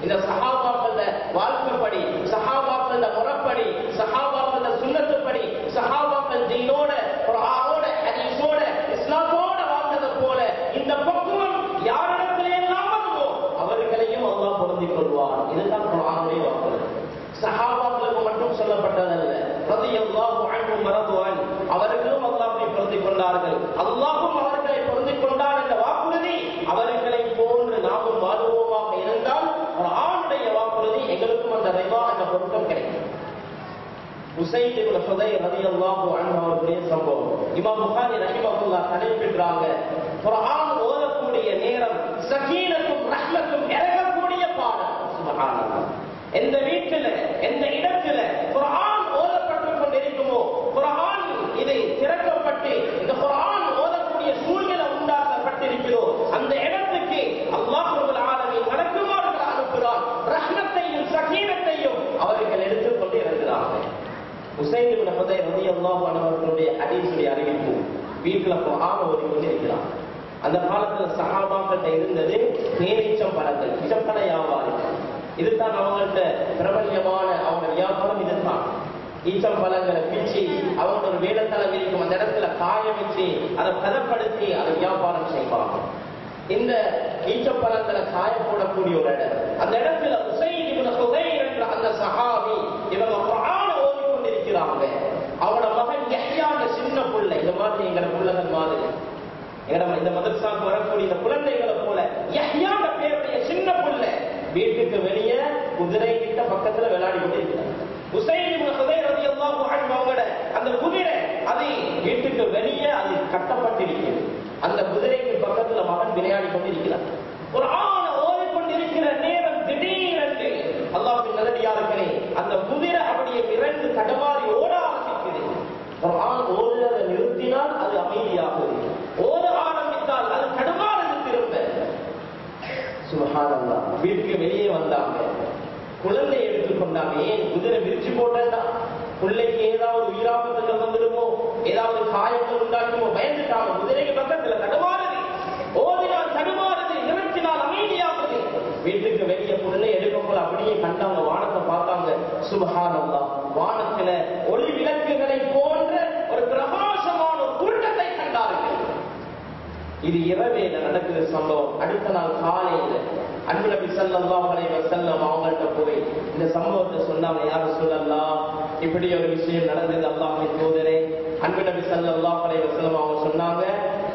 இந்த சஹாபாக்களோட வாழ்க்கைப்படி, சஹாபாக்களோட முறைப்படி, சஹாபாக்களோட சுன்னத்துப்படி, சஹாபாக்கள் தீனோட, குர்ஆனோட, ஹதீஸோட, இஸ்லாமோட வாழ்ந்தது போல இந்த பக்குவம் யாரிடத்திலே எல்லாம் வருமோ அவர்களையும் அல்லாஹ் பொருந்திக் கொள்வார். இதுதான் குர்ஆனுடைய வாக்குறுதி. சஹாபாக்களுக்கு மட்டும் சொல்லப்பட்டதல்ல, ரலியல்லாஹு அன்ஹும் வரது அன் அவர்களும் அல்லாஹ்வை பொருந்திக் கொண்டார்கள், அல்லாஹ்வும் அவர்களை பொருந்திக் கொண்டார் என்ற வாக்குறுதி அவர்களை போன்று நாமும் வாழ்வோமாக இருந்தால் குர்ஆனுடைய வாக்குறுதி எங்களுக்கும் அந்த ரிதா என்ற பொருத்தம் கிடைக்கும். உஸைத் இப்னு ஹுதைர் ரலியல்லாஹு அன்ஹு அவருடைய சம்பவம் இமாம் புகாரி ரஹிமஹுல்லாஹ் தலைப்பிடுறாங்க. குர்ஆன் ஓதக்கூடிய நேரம் சகீனத்தும் ரஹ்மத்தும் இறங்கக்கூடிய பாடம். சுப்ஹானல்லாஹ். எந்த வீட்டில, எந்த இடத்துல குர்ஆன் ஓதப்பட்டுக் கொண்டிருக்குமோ, குர்ஆன் இது திறக்கப்பட்டு இந்த குர்ஆன் ஓதக்கூடிய சூழ்நிலை உண்டாக்கப்பட்டிருக்கிறோ, அந்த இடத்துக்கு அல்லாஹ் ரப்பல் ஆலமீன் மலக்குமார்களை அனுப்புகிறார். ரஹ்மத்தையும் சகீனத்தையும் அவர்கள் எடுத்துக் கொண்டு இருக்கிறார்கள். உஸைத் இப்னு ஹுதைர் ரலியல்லாஹு அன்ஹு அவர்களுடைய ஹதீஸுடைய அறிவிப்பு, வீட்டுல குர்ஆன் ஓதிக்கொண்டிருக்கிறார். அந்த காலத்துல சஹாபாக்கிட்ட இருந்தது பேரீச்சம் பழங்கள், இச்சப்பழ வியாபாரிகள். இதுதான் அவங்கள்ட்ட பிரபல்யமான அவங்க வியாபாரம். இதுதான் ஈச்சம் பழங்களை பிச்சு அவங்க ஒரு வேலைத்தளம் இருக்கும், அந்த இடத்துல காய வச்சு அதை பதப்படுத்தி அதை வியாபாரம் செய்வாங்க. இந்த ஈச்சப்பழங்களை காய போடக்கூடிய ஒரு இடம், அந்த இடத்துல உஸைத் இப்னு ஹுதைர் என்ற அந்த சஹாபி இவங்க குர்ஆன் ஓதிக்கொண்டிருக்கிறாங்க. அவனோட மகன் யஹ்யா சின்ன புள்ளை, இந்த மாதிரி எங்கட புள்ளகள் மாதிரி இந்த மதரசாக்கு வரக்கூடிய இந்த குழந்தைகளை போல யஹ்யா பேருடைய சின்ன புள்ளை வீட்டுக்கு வெளியே குதிரை கிட்ட பக்கத்துல விளையாடி கொண்டிருக்கிறார். உஸைத் இப்னு ஹுதைர் ரலியல்லாஹு அன்ஹு அவங்களோட அந்த குதிரை அது வீட்டுக்கு வெளியே அது கட்டப்பட்டிருக்கிறது. அந்த குதிரைக்கு பக்கத்துல மகன் விளையாடி கொண்டிருக்கிறார். குர்ஆன் ஓதிக்கொண்டிருக்கிற நேரம் திடீரென்று அல்லாஹ்வின் நல்லடியார்களே அந்த குதிரை அப்படியே இரண்டு தடமாறி ஓட ஆரம்பிக்கிறது. குர்ஆன் ஓதுறதை நிறுத்தினால் அது அமைதியாகுது, ஓத ஆரம்பித்தால் அது தடுமாறுது திரும்ப. சுப்ஹானல்லாஹ். வீட்டுக்கு வெளியே வந்தாங்க, குழந்தை எடுத்துக்கொண்டாங்க. ஏன்? குதிரை விரிச்சு போட்டா பிள்ளைக்கு ஏதாவது உயிராபத்துகள் வந்துடுமோ, ஏதாவது காயங்கள் உண்டாக்குமோ பயந்துட்டாங்க. குதிரைக்கு பக்கத்துல தடுமாறுது, ஓதினால் தடுமாறுது, நிறுத்தினால் அமைதியாகுது. வீட்டுக்கு வெளியே பிள்ளை எடுக்கும் போல அப்படியே கண்டாங்க, வானத்தை பார்த்தாங்க. சுப்ஹானல்லாஹ். வானத்துல ஒளி விளக்குகளை போன்ற ஒரு பிரகாசமான ஒரு கூட்டத்தை கண்டார்கள். இது இரவேல நடக்கிற சம்பவம். அடுத்த நாள் காலையில அன்பு நபி ஸல்லல்லாஹு அலைஹி வஸல்லம் அவங்கள்ட்ட போய் இந்த சம்பவத்தை சொன்னாங்க. யா ரசூலல்லாஹ், இப்படி ஒரு விஷயம் நடந்தது அல்லாஹ்வின் தூதரே. அன்பு நபி ஸல்லல்லாஹு அலைஹி வஸல்லம் அவங்க சொன்னாங்க,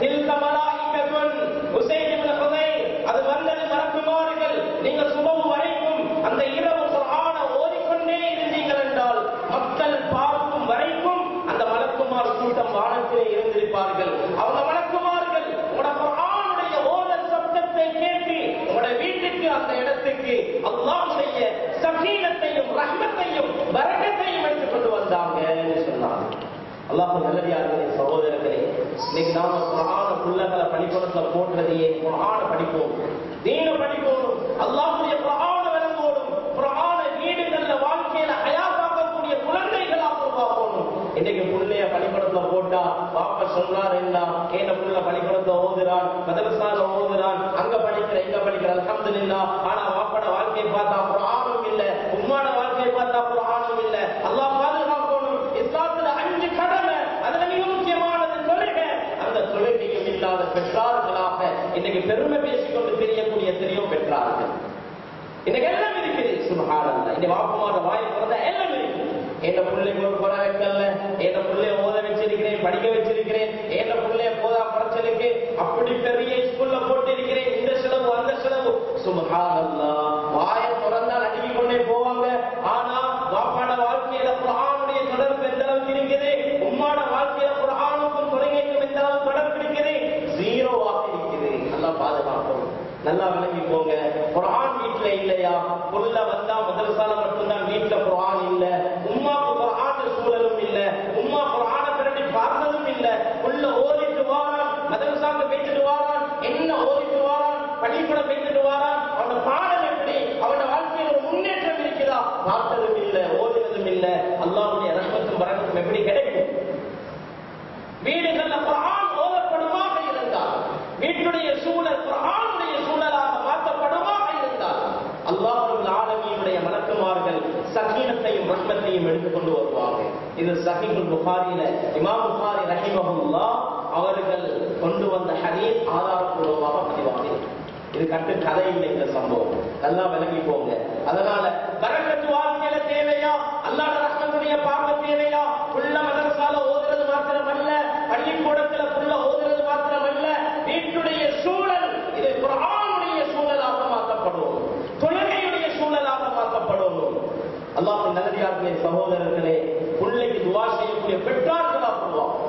தில்க மலாயிகத்துன் உஸைத் இப்னு ஹுதைர், அது வந்தது மலக்குமார்கள். நீங்க சுபஹ் வரைக்கும் அந்த இரவு குர்ஆனை ஓதிக்கொண்டே இருந்தீர்கள் என்றால் மக்கள் பார்க்கும் வரைக்கும் அந்த மலக்குமார் கூட்டம் வானத்திலே இருந்திருப்பார்கள். அவங்க மலக்குமார்கள் உங்களோட குர்ஆனுடைய ஓதல் சப்தத்தை கேட்டு உங்களோட வீட்டுக்கு அந்த இடத்துக்கு அல்லாஹ்வுடைய சகீனத்தையும் ரஹ்மத்தையும் பரக்கத்தையும் எடுத்துக் கொண்டு வந்தாங்க சொன்னாங்க. அல்லாஹ் நல்லடியார்களே, சகோதரர்களே, இன்னைக்கு நாம குர்ஆன புள்ளகளை பள்ளிக்கூடத்துல போடுறதையே குர்ஆனை படிப்போம், தீன படிப்போம், அல்லாஹ்வுடைய குர்ஆனை விளங்குவோம், குர்ஆனை வீடுகள்ல வாழ்க்கையில ஹயாத்தாக்கக்கூடிய குழந்தைகளாக உருவாக்கணும். இன்னைக்கு புள்ளைய பள்ளிக்கூடத்துல போட்டா பாப்பா சொல்றாரு, என்ன ஏன புள்ள பள்ளிக்கூடத்துல ஓதுறான், மதரசால ஓதுறான், அங்க படிக்கிற இங்க செலவழிக்கிற அல்ஹம்துலில்லாஹ். ஆனா வாப்பட வாழ்க்கையை பார்த்தா குர்ஆனும் இல்ல, உம்மாட வாழ்க்கையை பார்த்தா குர்ஆனும் இல்ல. அல்லாஹ் பாதுகாக்கணும். இஸ்லாத்துல 5 கடமை, அதுல மிக முக்கியமானது தொழுகை. அந்த தொழுகையும் இல்லாத பெற்றார்களாக இன்னைக்கு பெருமை பேசிக்கொண்டு தெரியக்கூடிய எத்தனையோ பெற்றார்கள். இன்னைக்கு எல்லாம் இருக்குது. சுப்ஹானல்லாஹ். இந்த வாப்பமாட வாயை திறந்தா எல்லாம் இருக்குது. என் பிள்ளைக்கு ஒரு கொலை வைக்கல, என் பிள்ளைய ஓத வச்சிருக்கிறேன், படிக்க வச்சிருக்கிறேன், என் பிள்ளைய போதா குறைச்சலுக்கு அப்படி பெரிய ஸ்கூல்ல போட்டிருக்கிறேன், இந்த செலவு அந்த செலவு. சுப்ஹானல்லாஹ். வாயை திறந்தால் அடிக்கிக் கொண்டே போவாங்க. ஆனா வாப்பாட வாழ்க்கையில குர்ஆனுடைய தொடர்பு எந்த அளவுக்கு இருக்குது, உம்மாட வாழ்க்கையில குர்ஆனுக்கும் தொழுகைக்கும் எந்த அளவுக்கு தொடர்பு இருக்குது, ஜீரோவாக இருக்குது. நல்லா பாதுகாக்கணும். நல்லா விளங்கி போங்க. குர்ஆன் வீட்டுல இல்லையா, புள்ள வந்தா மதரசால மட்டும்தான் வீட்டுல குர்ஆன் இல்ல, உம்மாக்கு குர்ஆன் சூழலும் இல்ல, உம்மா குர்ஆனை திரட்டி பார்த்ததும் இல்ல. புள்ள ஓதிட்டு வாரான், மதரசாக்கு போயிட்டு வாரான், என்ன ஓதிட்டு வாரான், பள்ளிக்கூடம் போயிட்டு வாரான், அவனோட பாடம் எப்படி, அவனோட வாழ்க்கையில் ஒரு முன்னேற்றம் இருக்குதா, பார்த்ததும் இல்ல, ஓதினதும் இல்ல. அல்லாஹ்வுடைய ரஹ்மத்தும் பரக்கத்தும் எப்படி கிடைக்கும்? வீடுகள்ல குர்ஆன் ஓதப்படுமாக இருந்தால், வீட்டுடைய சூழல் குர்ஆனுடைய சூழலாக மாற்றப்படுமாக இருந்தால், அல்லாஹ் ரப்பல் ஆலமீனுடைய மலக்குமார்கள் சகீனத்தையும் ரஹ்மத்தையும் எடுத்துக்கொண்டு வருவாங்க. இது சஹீஹுல் புகாரியில இமாம் புகாரி ரஹிமஹுல்லாஹ் அவர்கள் கொண்டு வந்த ஹதீஸ் ஆதாரப்பூர்வமாக பதிவாக. இது கட்டு கதை இல்லை. இந்த சம்பவம் நல்லா விளங்கி போங்க. அதனால பரக்கத்து வாழ்க்கையில தேவையா, அல்லாஹ் ரஹ்மத்துடைய பார்வை தேவையா, புள்ள மதரசால ஓதுறது மாத்திரமல்ல, பள்ளிக்கூடத்துல புள்ள ஓதுறது மாத்திரமல்ல, வீட்டுடைய சூழல் இது குர்ஆனுடைய சூழலாக மாற்றப்படும், தொழுகையுடைய சூழலாக மாற்றப்படும். அல்லாஹ்வின் நல்லடியார்களே, சகோதரர்களே, பிள்ளைக்கு துஆ செய்யக்கூடிய பெற்றார்களாக வருவாங்க.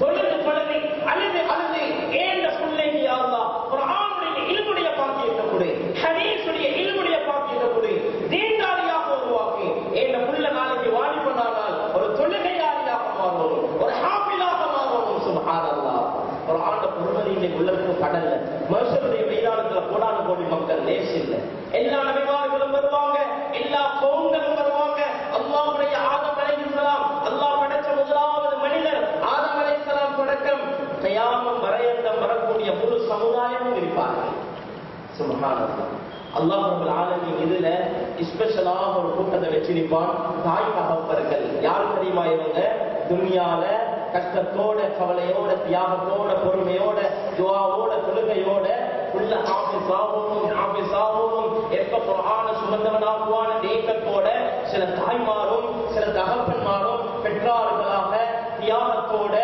தொழுது தொழுது அழுது அழுது ஏந்த பிள்ளைக்கு யா அல்லாஹ் குர்ஆனுடைய இல்முடைய பாக்கியத்தை கொடு, ஹதீஸுடைய இல்முடைய பாக்கியத்தை கொடு, தீன்தாரியாக உருவாக்கி ஏந்த புள்ள நாளைக்கு வாலிபனானால் ஒரு தொழுகையாளியாக மாறணும், ஒரு ஹாஃபிலாக மாறணும். சுப்ஹானல்லாஹ். குர்ஆன் பொறுமதியிலே உள்ளத்துக்கு கடல்ல மனுஷருடைய மைதானத்துல கோடான கோடி மக்கள் லேஸ் இல்லை. எல்லா நபிமார்களும் வருவாங்க, எல்லா கௌம்களும் வருவாங்க. அல்லாஹ்வுடைய ஆதம் அலைஹிஸ்ஸலாம், அல்லாஹ் படைச்ச முதலாவது மனிதர் ஆதம் அலைஹிஸ்ஸலாம் தொடக்கம் கியாமம் வரையந்தம் வரக்கூடிய முழு சமுதாயமும் இருப்பார்கள். சுப்ஹானல்லாஹ். அல்லாஹ் ரப்பல் ஆலமீன் இதுல ஸ்பெஷலாக ஒரு கூட்டத்தை வச்சிருப்பான். தாய் தகப்பர்கள் யார் தெரியுமா? இவங்க துன்யால கஷ்டத்தோட கவலையோட தியாகத்தோட பொறுமையோட துஆவோட தொழுகையோட உள்ள ஹாஃபிஸாகவும் எப்ப குர்ஆனை சுமந்தவனாகுவான ஏக்கத்தோட சில தாய்மாரும் சில தகப்பன்மாரும் பெற்றார்களாக தியாகத்தோட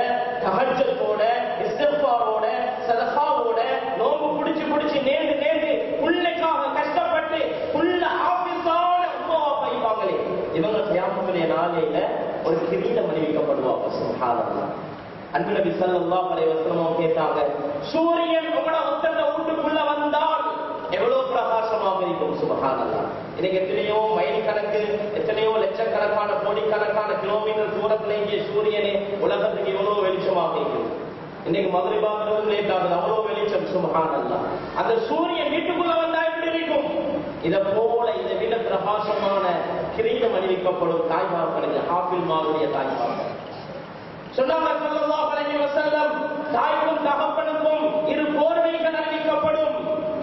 தஹஜ்ஜத்தோட இஸ்திக்ஃபாரோட சதகாவோட நோம்பு பிடிச்சு நேர்ந்து பிள்ளைக்காக கஷ்டப்பட்டு உள்ள ஹாஃபிஸான உம்மாவா பைப்பாங்களே, இவங்க கியாமத்துடைய நாளையில ஒரு கிரீடம் அணிவிக்கப்படுவாங்க. சுப்ஹானல்லாஹ். அன்பு நபி ஸல்லல்லாஹு அலைஹி வஸல்லம் கேட்டாங்க, சூரியன் உங்களோட ஒத்தந்த வீட்டுக்குள்ள வந்தால் எவ்வளவு பிரகாசமாக இருக்கும். சுப்ஹானல்லாஹ். இன்னைக்கு எத்தனையோ மைல் கணக்கு, எத்தனையோ லட்சக்கணக்கான கோடிக்கணக்கான கிலோமீட்டர் தூரத்துல இங்கே சூரியனே உலகத்துக்கு எவ்வளவு வெளிச்சமாக இருக்கும். இன்னைக்கு மக்ரிபாங்கிறது லேட் ஆகுது, அவ்வளவு வெளிச்சம். சுப்ஹானல்லாஹ். அந்த சூரியன் வீட்டுக்குள்ள வந்தா எப்படி இருக்கும்? இத போல இதை விட பிரகாசமான கிரீடம் அணிவிக்கப்படும் தாய்மார்களுக்கு, ஹாஃபில்மாருடைய தாய்மார்கள். சொன்னாங்க ஸல்லல்லாஹு அலைஹி வஸல்லம், தாய்க்கும் தகப்பனுக்கும் இரு போர்வைகள் அணிவிக்கப்படும்.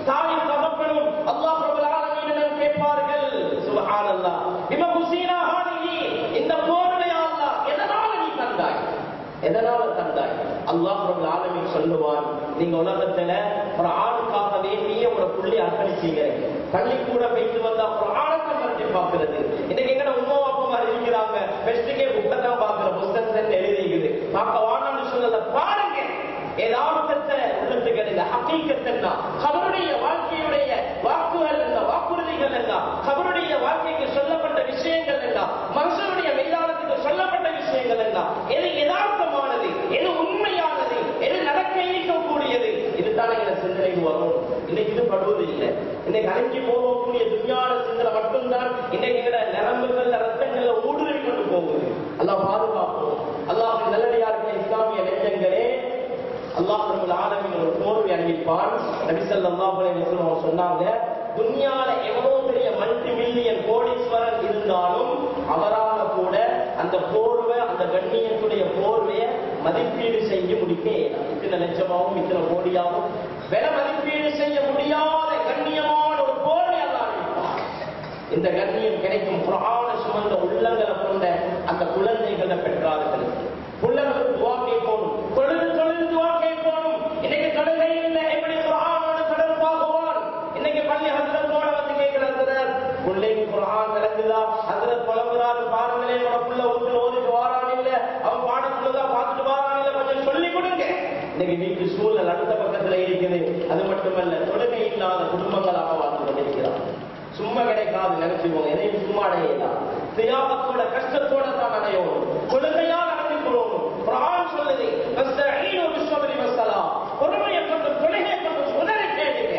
தாயும் தகப்பனும் அல்லாஹ் ரப்பல் ஆலமீனிடம் கேட்பார்கள், சுப்ஹானல்லாஹ், பிமா குஸீனா ஹாதிஹி, இந்த போர்வை அல்லாஹ் எதனால நீ தந்தாய், எதனால தந்தாய்? அல்லாஹ் ரப்பல் ஆலமீன் சொல்லுவான், நீங்க உலகத்துல ஒரு ஆணுக்காக வேண்டிய ஒரு புள்ளி அர்ப்பணிச்சீங்க, பள்ளிக்கூட போயிட்டு வந்தா ஒரு ஆணத்தை மறைச்சு பார்க்கிறது. இன்னைக்கு எங்கட உம்மா அப்பா இருக்கிறாங்க, பெஸ்ட்டுக்கே புக்கை தான் பார்க்கிற, புத்தகத்தை எழுதிக்குது, பார்க்க வானான்னு சொல்லல. பாருங்க யதார்த்தத்தை உள்ளத்துக்கு இந்த ஹகீகத்தன்னா கபருடைய வாழ்க்கையுடைய வாக்குகள் என்ன, வாக்குறுதிகள் என்ன, கபருடைய வாழ்க்கைக்கு சொல்லப்பட்ட விஷயங்கள் என்ன, மனுஷனுடைய மைதானத்துக்கு சொல்லப்பட்ட விஷயங்கள் என்ன, எது யதார்த்தமானது, எது உண்மையானது, எது நடக்க இருக்கக்கூடியது, இதுதான் எங்க சிந்தனைக்கு வரும். இன்னைக்கு இது படுவது இல்லை. இன்னைக்கு அழைச்சி போகக்கூடிய துன்யாட சிந்தனை மட்டும்தான் இன்னைக்கு எங்கட நரம்புகள்ல ரத்தங்கள்ல ஊடுருவி கொண்டு போகுது. அல்லாஹ் பாதுகாப்போம். அல்லாஹ் நல்லடியார்களே, இஸ்லாமிய நெஞ்சங்களே, அல்லாஹ் ரப்பல் ஆலமீன் ஒரு போர்வை அணிவிப்பான். நபி ஸல்லல்லாஹு அலைஹி வஸல்லம் சொன்னாங்க, துன்யால எவ்வளவு பெரிய மல்டி மில்லியன் கோடீஸ்வரன் இருந்தாலும் அவரால கூட அந்த போர்வை, அந்த கண்ணியத்துடைய போர்வையை மதிப்பீடு செய்ய முடிக்க இத்தனை லட்சமாகவும் இத்தனை கோடியாகவும் விலை மதிப்பீடு செய்ய முடியாத கண்ணியம் இந்த கண்ணியம் கிடைக்கும் குர்ஆனை சுமந்த உள்ளங்களை கொண்ட அந்த குழந்தைகளை பெற்றார்களுக்கு. புள்ளங்களுக்கு துஆ கேட்கணும், தொழுது துஆ கேட்கணும். இன்னைக்கு தொழுகை இல்லை, எப்படி குர்ஆனோட தொடர்பாகுவான்? இன்னைக்கு பள்ளி ஹஸ்ரத்தோட வந்து கேட்கிறார், பிள்ளைக்கு குர்ஆன் விளங்குதா? ஹஸ்ரத் புலம்புறாரு, பாருங்களே உன புள்ள ஒருத்தர் ஓதிட்டு வாரான் இல்ல, அவன் பாடத்துலதான் பார்த்துட்டு வாரான் இல்ல, கொஞ்சம் சொல்லி கொடுங்க. இன்னைக்கு வீட்டு சூழல் அடுத்த பக்கத்துல இருக்குது. அது மட்டுமல்ல, தொழுகை இல்லாத குடும்பங்களாக வாழ்ந்து கொண்டிருக்கிறார். சும்மா கிடைக்காது நினைச்சுக்கோங்க, எதையும் சும்மா அடையலாம். தியாகத்தோட கஷ்டத்தோட தான் அடையும், கொள்கையாக அடைக்கிறோம். குர்ஆன் சொல்லுது, வஸ்தஈனு பிஸ்ஸப்ரி வஸ்ஸலாம், பொறுமையை கொண்டு தொழுகையை கொண்டு உதவி கேளுங்க.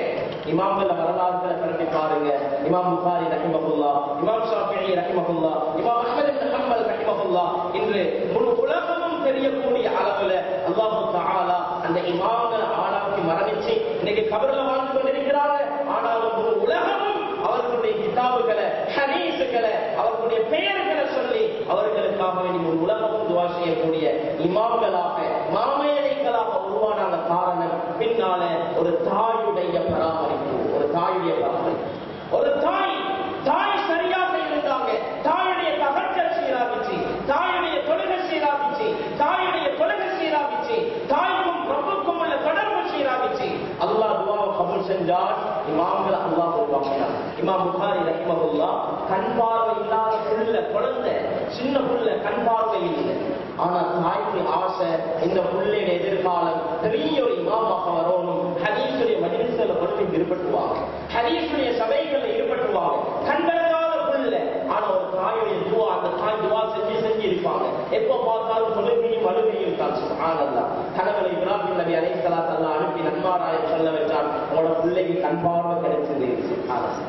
இமாம்கள வரலாறுகளை பற்றி பாருங்க. இமாம் புகாரி ரஹிமஹுல்லாஹ், இமாம் ஷாஃபிஈ ரஹிமஹுல்லாஹ், இமாம் அஹ்மத் இப்னு ஹம்பல் ரஹிமஹுல்லாஹ், இன்று முழு உலகமும் தெரியக்கூடிய அளவுல அல்லாஹ் தஆலா அந்த இமாம்களை ஆளாக்கி மரணிச்சு இன்னைக்கு கபர்ல வாழ்ந்து கொண்டிருக்கிறாங்க. ஆனாலும் முழு உலகமும் அவர்களுடைய கிதாபுகளை, ஹதீஸுகளை, அவர்களுடைய பெயர்களை சொல்லி அவர்களுக்காக வேண்டி முழு உலகமும் துஆ செய்யக்கூடிய இமாம்களாக, மாமேதைகளாக உருவான காரணம் பின்னால ஒரு தாயுடைய பராமரிப்பு. ஒரு தாயுடைய பராமரிப்பு. ஒரு தாய் சரியாக இருந்தாங்க, தாயுடைய தகட்ட சீராகிச்சு, தாயுடைய தொழுகை சீராகிச்சு, தாயுடைய தொழுகை சீராகிச்சு, தாய்க்கும் பிரபுக்கும் உள்ள தொடர்பு சீராகிச்சு. அல்லாஹ் துஆவை கபூல் செஞ்சார். இமாம்களை அல்லாஹ் உருவாக்கினார். இமாம் புகாரி ரஹிமஹுல்லாஹ் கண் பார்வை இல்லாத புள்ள, குழந்தை, சின்ன புள்ள, கண் பார்வை இல்லை. ஆனா தாய்க்கு ஆசை, இந்த புள்ளைய எதிர்காலம் பெரிய ஒரு இமாமாக வரணும். ஹதீஸுடைய மஜ்லிஸ்ல கொண்டு ஈடுபட்டுவாங்க, ஹதீஸுடைய சபைகளில் ஈடுபட்டுவாங்க. கண்பெறாத புள்ள, ஆனா ஒரு தாயுடைய துஆ, அந்த தாய் துஆ செஞ்சு இருப்பாங்க. எப்ப பார்த்தாலும் தொழுகையும் அழுகையும் தான். சுப்ஹானல்லாஹ். கணவர் இப்ராஹிம் நபி அலைஹிஸ்ஸலாத்து அனுப்பி நன்மாராயம் சொல்ல வச்சார், உங்களோட பிள்ளைக்கு கண் பார்வை கிடைச்சது. சுப்ஹானல்லாஹ்.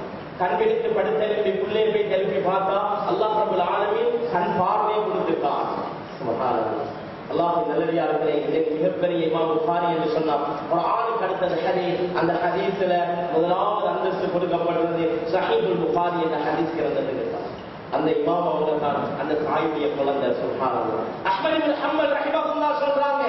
கண் பிடித்து படுத்த பிள்ளையை போய் எழுப்பி பார்த்தா அல்லாஹ் ரப்பல் ஆலமீன் கண் பார்வையை கொடுத்துட்டான். சுப்ஹானல்லாஹ். அல்லாஹ்வின் நல்லடியார்களே, இதற்கு மிகப்பெரிய இமாம் புகாரி என்று சொன்னார். குர்ஆனுக்கு அடுத்தது ஹதீஸ். அந்த ஹதீஸ்ல முதலாவது அந்தஸ்து கொடுக்கப்படுறது ஸஹீஹுல் புகாரி என்ற ஹதீஸ் கிரந்தத்துக்கு தான். அந்த இமாம் அவங்க தான் அந்த தாயுடைய குழந்தை. சுப்ஹானல்லாஹ். அஹ்மத் இப்னு ஹம்பல் ரஹிமஹுல்லாஹ் சொல்றாங்க,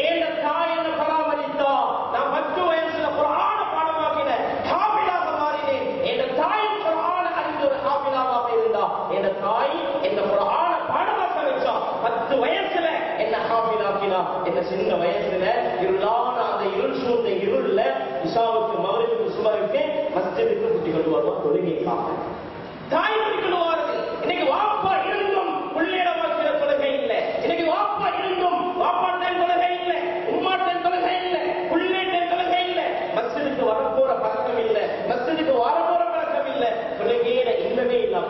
ஏழு தாய் என்ன பராமரித்தா, நான் 10 வயசுல குர்ஆனை பாடமாக்கின ஹாஃபிலாக மாறினேன். என் தாய் குர்ஆனை அறிந்த ஒரு ஹாஃபிலாக இருந்தா, என் தாய் இந்த குர்ஆனை பாடமாக்க வச்சா. 10 வயசுல என்ன ஹாஃபிலாக்கினா, என்ன சின்ன வயசுல இருளான அந்த இருள் சூழ்ந்த இருள்ல இஷாவுக்கு மக்ரிபுக்கு சுபருக்கு மஸ்ஜிதுக்கு கூட்டி கொண்டு வருவார் தொழுகைக்காக. தாய் கொள்வார்கள். இன்னைக்கு வாப்பா இருந்தும் பிள்ளையிட வாழ்க்கையில தொழுகை இல்லை. இன்னைக்கு வாப்பா இருந்தும் வாப்பாட்டன் தொழுகை இல்லை, உம்மாட்டன் தொழுகை இல்லை, பிள்ளைட்டன் தொழுகை இல்லை. மஸ்ஜிதுக்கு வரப்போற பழக்கம் இல்லை, மஸ்ஜிதுக்கு வரப்போற பழக்கம் இல்லை, தொழுகையில இல்லவே இல்லாம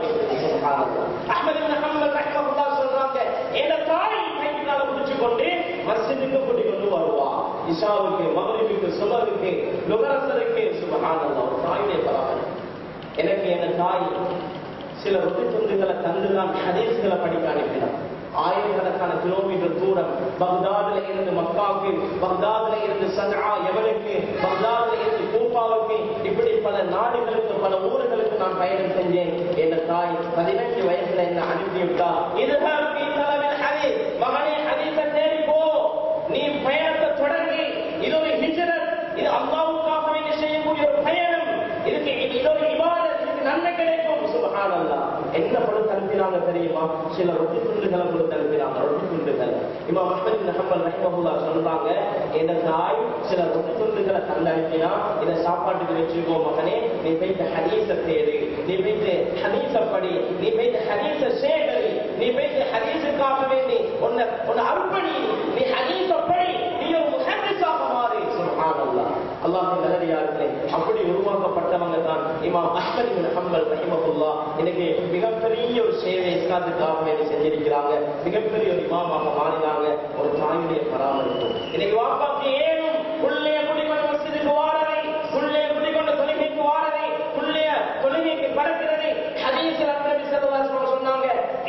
அஹ்மத் இப்னு ஹம்பல் ரஹிமஹுல்லாஹ் சொல்றாங்க, என் தாய் கையினால முடிச்சு கொண்டு மஸ்ஜிதுக்கு கூட்டி கொண்டு வருவா. இஷாவுக்கு, மக்ரிபுக்கு, சுபஹுக்கு, லுஹருக்கு. சுப்ஹானல்லாஹ். ஒரு தாயுடைய பராமரிப்பு. எனக்கு என் தாய் சில ரொட்டி துண்டுகளை தந்துதான் ஹதீஸ்களை படிக்க அனுப்பினார். ஆயிரக்கணக்கான கிலோமீட்டர் தூரம் பக்தாதுல இருந்து மக்காவுக்கு, பக்தாதுல இருந்து சன்ஆ யமனுக்கு, பக்தாதுல இருந்து கூஃபாவுக்கு, இப்படி பல நாடுகளுக்கு, பல ஊர்களுக்கு நான் பயணம் செஞ்சேன். என் தாய் 18 வயசுல என்ன அனுப்பிவிட்டா, இதுதான் ஹதீஸ், மகனே ஹதீஸை தேடி போ, நீ பயணத்தை தொடங்கி. இது ஒரு ஹிஜ்ரத், இது அல்லாஹ்வுக்காக வேண்டி செய்யக்கூடிய ஒரு பயணம். இதுக்கு இது ஒரு இபாதத், இதுக்கு நன்மை கிடைக்கும். சுப்ஹானல்லாஹ். என்ன கொடுத்து அனுப்பினாங்க தெரியுமா? சில ரொட்டி துண்டுகளை கொடுத்து அனுப்பினாங்க. ரொட்டி துண்டுகள். இமாம் அஹ்மத் இப்னு ஹம்பல் ரஹிமஹுல்லாஹ் சொல்றாங்க, என் தாய் சில ரொட்டி துண்டுகளை தந்து அனுப்பினா, இதை சாப்பாட்டுக்கு வச்சுக்கோ மகனே, நீ போயிட்டு ஹதீஸை தேடு, நீ போயிட்டு ஹதீஸை படி, நீ போயிட்டு ஹதீஸை சேகரி, நீ போயிட்டு ஹதீஸுக்காக வேண்டி உன்னை அர்ப்பணி, நீ ஹதீஸை படி, நீ ஒரு முஹத்திஸாக மாறி. சுப்ஹானல்லாஹ். அல்லாஹ்வின் நல்லடியார்களே, அப்படி உருவாக்கப்பட்டவங்க தான் இமாம் அஹ்மத் இப்னு ஹம்பல் ரஹிமஹுல்லாஹ். இன்னைக்கு மிகப்பெரிய ஒரு சேவை இஸ்லாத்துக்காக வேண்டி செஞ்சிருக்கிறாங்க. மிகப்பெரிய ஒரு இமாமாக மாறினாங்க. ஒரு தாயுடைய பராமரிப்பு. இன்னைக்கு வாப்பாக்கு ஏனும் புள்ளைய குடிக்கொண்டு மஸ்ஜிதுக்கு வாரதை, புள்ளைய குடிக்கொண்டு தொழுகைக்கு வாரதை, புள்ளைய தொழுகைக்கு பறக்கிறது. ஹதீஸ்ல நபி ஸல்லல்லாஹு அலைஹி வஸல்லம் சொன்னாங்க,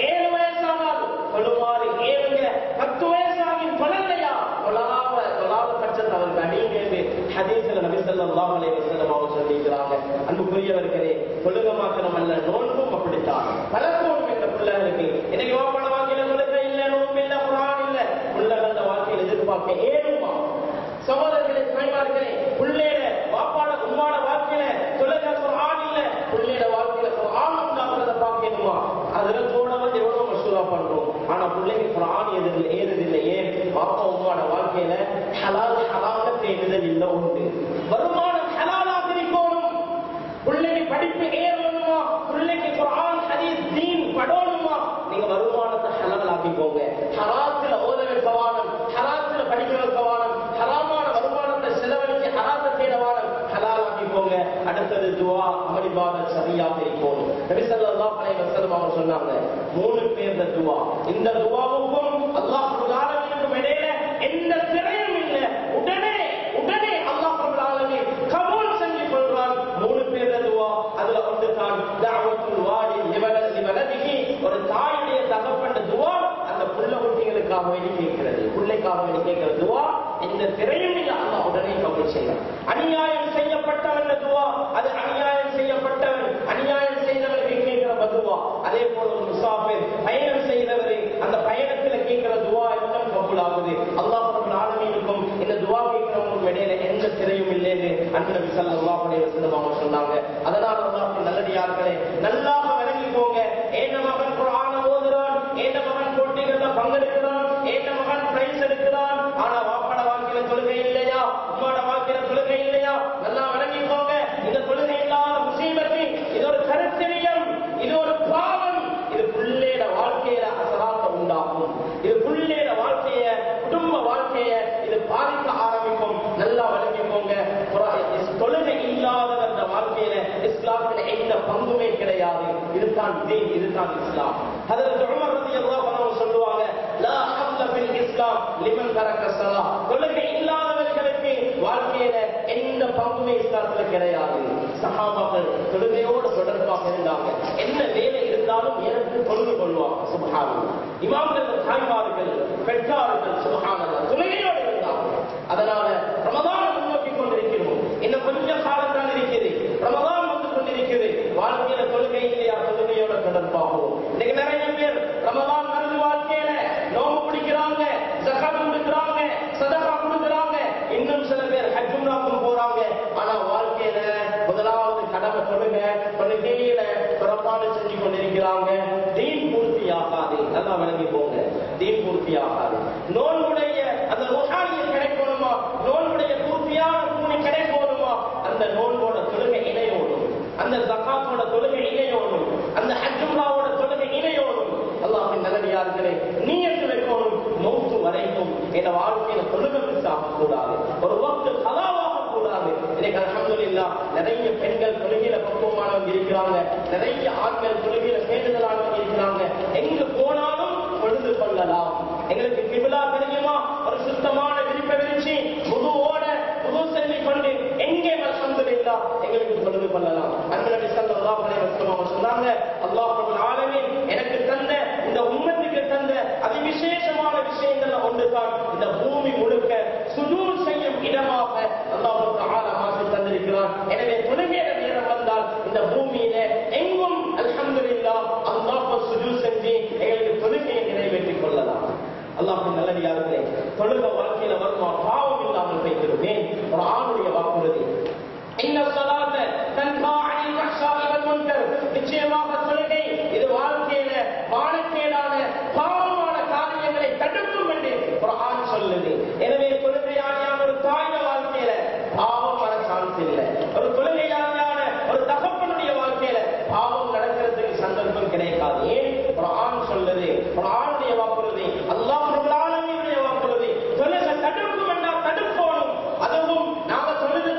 7 வயசானால் தொழுமாறு ஏழுங்க, 10 வயசாகி தொழலையா தொழாத பட்சத்தில் அவருக்கு அடிங்க ஹதீஸ்ல நபி ஸல்லல்லாஹு அலைஹி வஸல்லம் அவங்க சொல்லிக்கிறாங்க. அன்புக்குரியவர்களே, தொழுக மாத்திரம் அல்ல, நோன்பும் அப்படித்தான். பலரும் என்ற பிள்ளைகளுக்கு இன்னைக்கு வாப்பாட வாழ்க்கையில தொழுகை இல்லை, நோன்பு இல்லை, குர்ஆன் இல்லை, பிள்ளைகள வாழ்க்கையில் எதிர்பார்க்க ஏழுமா? சகோதரர்களே, தாய்மார்களே, பிள்ளையோட வாப்பாட உம்மாட வாழ்க்கையில தொழுகை, குர்ஆன் இல்லை, பிள்ளையோட வாழ்க்கையில குர்ஆன் உண்டாக்குறத அடுத்தது துஆ அமல் இபாதத் சரியாக இருக்கும். நபி ஸல்லல்லாஹு அலைஹி வஸல்லம் அவங்க சொன்னாங்க 3 பேர்ல துஆ. இந்த துஆவுக்கும் அல்லாஹ் ரப்பல் ஆலமீனுக்கும் இடையில எந்த திரையும் இல்லை. உடனே அல்லாஹ் ரப்பல் ஆலமீன் கபூல் செஞ்சு கொள்வான். 3 பேர்ல துஆ. அதுல ஒன்று தான் தஅவத்துல் வாலி லிவலதிஹி, ஒரு தாயுடைய தகப்பன் துஆ அந்த புள்ள குட்டிகளுக்காக வேண்டி கேட்கிறது, பிள்ளைக்காக வேண்டி கேட்கிற துஆ இந்த திரையும் இல்லை. அல்லாஹ் உடனே கபூல் செய்வான். அநியாயம் செய்யப்பட்டவன் துஆ, அது அநியாயம் செய்யப்பட்டவன் அநியாயம் செய்தவனுக்கு கேட்கிற பதுவா. அதே போல ஒரு முசாஃபிர் பயணம் செய்தவரை அந்த பயணத்தில் கேட்கிற துஆ எல்லாம் கபூல் ஆகுது. அல்லாஹ் ரப்பல் ஆலமீனுக்கும் இந்த துஆ கேட்கிறவங்களுக்கும் இடையில எந்த திரையும் இல்லைன்னு அன்பு நபி ஸல்லல்லாஹு அலைஹி வஸல்லம் அவங்க சொன்னாங்க. அதனால அல்லாஹ்வின் நல்லடியார்களே, நல்லாக விளங்கிக்கோங்க. ஏன மகன் குர்ஆனை ஓதுறான், ஏன மகன் போட்டிகள்ல பங்கெடுக்கிறான், ஏன மகன் பிரைஸ் எடுக்கிறான், ஆனா வாப்பட வாழ்க்கையில தொழுகை இல்லையா, உம்மாட வாழ்க்கையில தொழுகை இல்லையா? நல்லா விளங்கிக்கோங்க. இந்த தொழுகை இல்லாத முசீபத்து இது ஒரு கருத்தரியம், இது ஒரு பாவம். இது புள்ளேட வாழ்க்கையில அசராத்த உண்டாகும். இது புள்ளேட வாழ்க்கைய, குடும்ப வாழ்க்கைய இது பாதிக்க ஆரம்பிக்கும். நல்லா விளங்கிக்கோங்க. தொழுகை இல்லாத அந்த வாழ்க்கையில இஸ்லாத்துல எந்த பங்குமே கிடையாது. இதுதான் தீன், இதுதான் இஸ்லாம். ஹஜ்ரத் உமர் ரலியல்லாஹு அன்ஹு சொல்லுவாங்க, லா ஹல்ல ஃபில் இஸ்லாம் லிமன் தரக்க ஸலாஹ். தொழுகை இல்லாதவர்களுக்கு வாழ்க்கையில எந்த பங்குமே இஸ்லாத்துல கிடையாது. சஹாபாக்கள் தொழுகையோடு தொடர்பாக இருந்தாங்க. என்ன வேலை இருந்தாலும் எனக்கு தொழுது கொள்வாங்க. சுப்ஹானல்லாஹ். இமாம்கள், தாய்மார்கள், பெற்றார்கள் சுப்ஹானல்லாஹ் தொழுகையோடு இருந்தாங்க. அதனால ரமதானை முன்னோக்கி கொண்டிருக்கிறோம். இன்னும் கொஞ்சம் காலத்தான் இருக்குது. ரமதான் வந்து கொண்டிருக்கிறது. வாழ்க்கையில தொழுகை இல்லையா? தொழுகையோட தொடர்பாகும். இன்னைக்கு நிறைய பேர் ரமதான் வருது, வாழ்க்கையில நோம்பு பிடிக்கிறாங்க, ஜகாத் கொடுக்கிறாங்க, சதகா கொடுக்கிறாங்க. இன்னும் சில பேர் ஹஜ் உம்ராவுக்கு போறாங்க. ஆனா வாழ்க்கையில முதலாவது கடமை தொழுகையில புறப்பாடு செஞ்சு கொண்டிருக்கிறாங்க. தீன் பூர்த்தி ஆகாது. நல்லா விளங்கி போங்க. தீன் பூர்த்தி ஆகாது. நோன்புடைய அந்த ருஹானியத் கிடைக்கணுமா, நோன்புடைய பூர்த்தியான கூலி கிடைக்கணுமா, அந்த நோன்போட தொழுகை இணையோடும், அந்த ஜகாத்தோட தொழுகை இணையோடும், அந்த ஹஜ் உம்ராவோட தொழுகை இணையோடும். அல்லாஹ்வின் நல்லடியார்களே, நியத்து வைக்கணும். மௌத்து வரைக்கும் என் வாழ்க்கையில தொழுகை மிஸ் ஆகக்கூடாது. ஒரு வக்து கலாவாக கூடாது. இன்னைக்கு அல்ஹம்துலில்லாஹ் நிறைய பெண்கள் தொழுகையில பக்குவமானவங்க இருக்கிறாங்க, நிறைய ஆண்கள் தொழுகையில பேணுதலானவங்க இருக்கிறாங்க. எங்கு போனாலும் பொழுது கொள்ளலாம். எங்களுக்கு கிபிலா தெரியுமா? ஒரு சுத்தமான விரிப்பை விரிச்சு புதுவோட புது செல்லி கொண்டு எங்கே அல்ஹம்துலில்லாஹ் எங்களுக்கு பொழுது கொள்ளலாம். அன்பு நபி ஸல்லல்லாஹு அலைஹி வஸல்லம் சொன்னாங்க, அல்லாஹ் ரப்பல் ஆலமீன் எனக்கு தந்த இந்த உம்மத்துக்கு தந்த அதிவிசேஷமான விஷயங்கள் ஒன்றுதான் இந்த பூமி முழுக்க சுஜூத் செய்யும் இடமாக அல்லாஹ் தஆலா மாற்றி தந்திருக்கிறான். எனவே தொழுகையிட நேரம் வந்தால் இந்த பூமியில எங்கும் அல்ஹம்துலில்லாஹ் அல்லாஹ்வுக்கு சுஜூத் செஞ்சு எங்களுக்கு தொழுகையை நிறைவேற்றிக் கொள்ளலாம். அல்லாஹ்வின் நல்லடியார்களே, தொழுகை வாழ்க்கையில வருமா? பாவம் இல்லாமல் வைத்திருப்பேன். ஒரு ஆணுடைய வாக்குறுதி, இன்ன ஸலாத்த தன்ஹா அனில் ஃபஹ்ஷாஇ வல் முன்கர். நிச்சயமாக தொழுகை இது வாழ்க்கையில மானக்கேடான பாவமான காரியங்களை தடுக்கும் என்று குர்ஆன் சொல்லுது. எனவே தொழுகையான ஒரு தாயின் வாழ்க்கையில பாவம் வர சான்ஸ் இல்லை. ஒரு தொழுகையான ஒரு தகப்பனுடைய வாழ்க்கையில பாவம் நடக்கிறதுக்கு சந்தர்ப்பம் கிடைக்காது. ஏன்? குர்ஆன் சொல்லுது. குர்ஆனுடைய வாக்குறுதி, அல்லாஹ் ரப்பல் ஆலமீனுடைய வாக்குறுதி. தொழுகை தடுக்கும் என்றால் தடுக்கணும். அதுவும் நாம தொழுது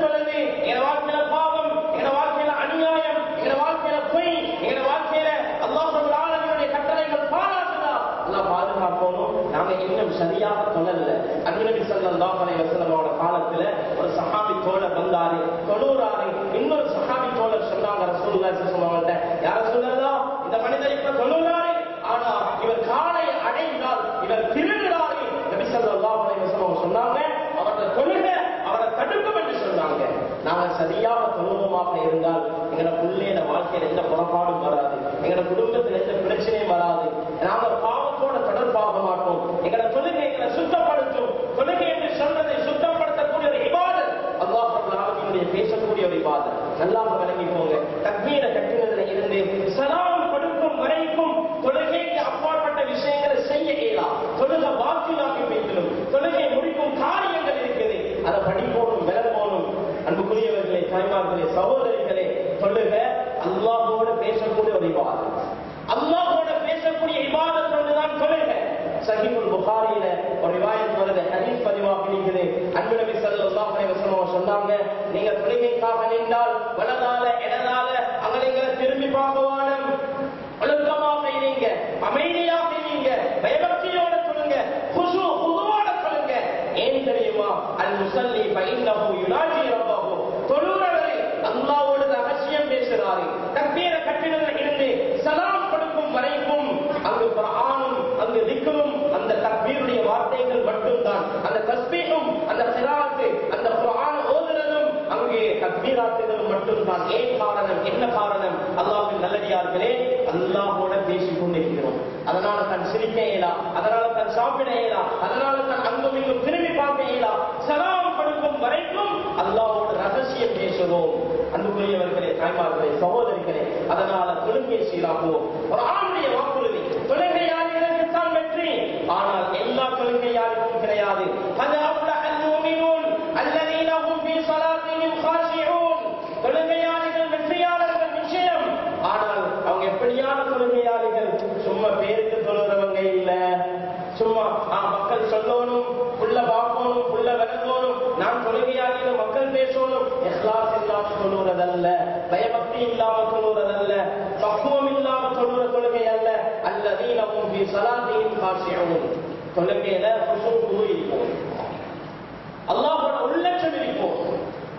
என் வாழ்க்கையில பாவம், என் வாழ்க்கையில அநியாயம், என் வாழ்க்கையில பொய், என் வாழ்க்கையில அல்லாஹ் ரப்பல் ஆலமீனுடைய கட்டளைகள் பாராட்டுதா அல்லாஹ் பாதுகாக்கணும். நாம இன்னும் சரியாக தொழல. அன்பு நபி ஸல்லல்லாஹு அலைஹி வஸல்லமோட காலத்துல ஒரு சஹாபி தோழர் வந்தாரு, தொழுறாரு. இன்னொரு சஹாபி தோழர் சொன்னாங்க ரசூலுல்லாஹி ஸல்லல்லாஹு அலைஹி வஸல்லம், யா ரசூலல்லாஹ், இந்த மனிதர் இப்ப தொழுறாரு, ஆனா இவர் காலை அடைந்தால் இவர் திருடுறாரு. நபி ஸல்லல்லாஹு அலைஹி வஸல்லம் சொன்னாங்க, அவருடைய தொழுகை அவரை தடுக்கும் என்று சொன்னாங்க. நாங்க சரியாக தொழுவமாக இருந்தால் எங்களோட பிள்ளையோட வாழ்க்கையில எந்த புறப்பாடும் வராது, எங்களோட குடும்பத்தில் எந்த பிரச்சனையும் வராது. நாங்க பாவத்தோட தொடர்பாக மாட்டோம். எங்களோட தொழுகைகளை சுத்தப்படுத்தும். தொழுகை என்று சொல்றதை சுத்தப்படுத்தக்கூடிய ஒரு இபாதத், அல்லாஹ் ரப்பல் ஆலமீனுடைய பேசக்கூடிய ஒரு இபாதத். நல்லா விளங்கி போங்க. தக்பீரை கட்டினதுல இருந்து சலாம் கொடுக்கும் வரைக்கும் தொழுகைக்கு அப்பாற்பட்ட விஷயங்களை செய்ய இயலாம். தொழுகை வாக்கிலாக்கி வைக்கணும். தொழுகை முடிக்கும் காரியங்கள் இருக்குது, அதை படிப்போனும் விளங்கோனும். அன்புக்குரியவர்களே, தாய்மார்களே, சகோதரிகளே, தொழுகை அல்லாஹ்வோட பேசக்கூடிய ஒரு இபாதத். அல்லாஹ்வோட பேசக்கூடிய இபாதத் ஒன்றுதான் தொழுகை. சஹீஹுல் புகாரியில ஒரு ரிவாயத் வருது, ஹதீஸ் பதிவாக இருக்குது. அன்பு நபி ஸல்லல்லாஹு அலைஹி வஸல்லம் சொன்னாங்க, நீங்க தொழுகைக்காக நின்றால் வலதால தக்பீராத்துகள் மட்டும்தான். ஏன் காரணம்? என்ன காரணம்? அல்லாஹ்வின் நல்லடியார்களே, அல்லாஹ்வோட பேசிக் கொண்டிருக்கிறோம். அதனால தான் சிரிக்க இயலா, அதனால தான் சாப்பிட இயலா, அதனால தான் அங்கும் இங்கும் திரும்பி பார்க்க இயலா. சலாம் கொடுக்கும் வரைக்கும் அல்லாஹ்வோட ரகசியம் பேசுகிறோம். அன்புக்குரியவர்களே, தாய்மார்களே, சகோதரிகளே, அதனால தொழுகையை சீராக்குவோம். ஒரு ஆணுடைய வாக்குறுதி, தொழுகையாளிகளுக்கு தான் வெற்றி. ஆனால் எல்லா தொழுகையாளிகளுக்கும் கிடையாது. தொழுகையாளிகள் வெற்றியாளர்கள் நிச்சயம். ஆனால் அவங்க எப்படியான தொழுகையாளிகள்? சும்மா பேருக்கு தொழுகிறவங்க இல்ல. சும்மா மக்கள் சொல்லணும், புள்ள பார்க்கணும், புள்ள விளங்கணும், நான் தொழுகையாளிகள் மக்கள் பேசணும், இஹ்லாஸ் இல்லாம தொழுகிறதல்ல, பயபக்தி இல்லாம தொழுகிறதல்ல, பக்குவம் இல்லாம தொழுகிற தொழுகை அல்ல. அல்லதீனஹும் ஃபீ ஸலாத்திஹிம் காஷிஊன். தொழுகையில குஷூ இருக்கும், அல்லாஹ்வோட உள்ளட்சம் இருக்கும்,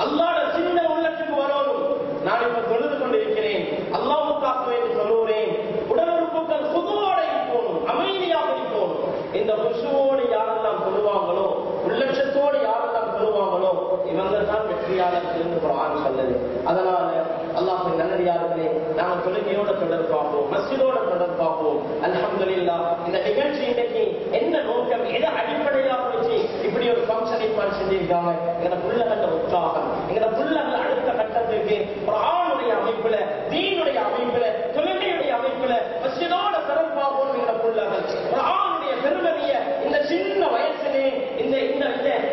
அல்லாஹ்வோட சின்ன உள்ளத்துக்கு வரணும். நான் இப்ப தொழுது கொண்டிருக்கிறேன், அல்லாஹ்வுக்காக வேண்டி தொழுகிறேன். உடல் உறுப்புகள் குதுவோட இருக்கணும், அமைதியாக இருக்கணும். இந்த குஷுவோடு யாரெல்லாம் தொழுவாங்களோ, உள்ளட்சத்தோடு யாரெல்லாம் தொழுவாங்களோ, இவங்க தான் வெற்றியாளர்கள் என்று குர்ஆன் சொல்லுது. அதனால அல்லாஹ்வின் நல்லடியார்களே, நாங்கள் தொழுகையோட தொடர்பாகவும் மஸ்ஜிதோட தொடர்பாகவும் அல்ஹம்துலில்லாஹ். இந்த நிகழ்ச்சி இன்னைக்கு என்ன நோக்கம், எதை அடிப்படையாக வச்சு இப்படி ஒரு ஃபங்க்ஷன் ஏற்பாடு செஞ்சிருக்காங்க? எங்களோட புள்ளகள உற்சாகம், எங்களோட புள்ளகள் அடுத்த கட்டத்திற்கு குர்ஆனுடைய அமைப்புல, தீனுடைய அமைப்புல, தொழுகையுடைய அமைப்புல மஸ்ஜிதோட தொடர்பாகவும் எங்களோட புள்ளகள் குர்ஆனுடைய பெருமதியை இந்த சின்ன வயசிலே,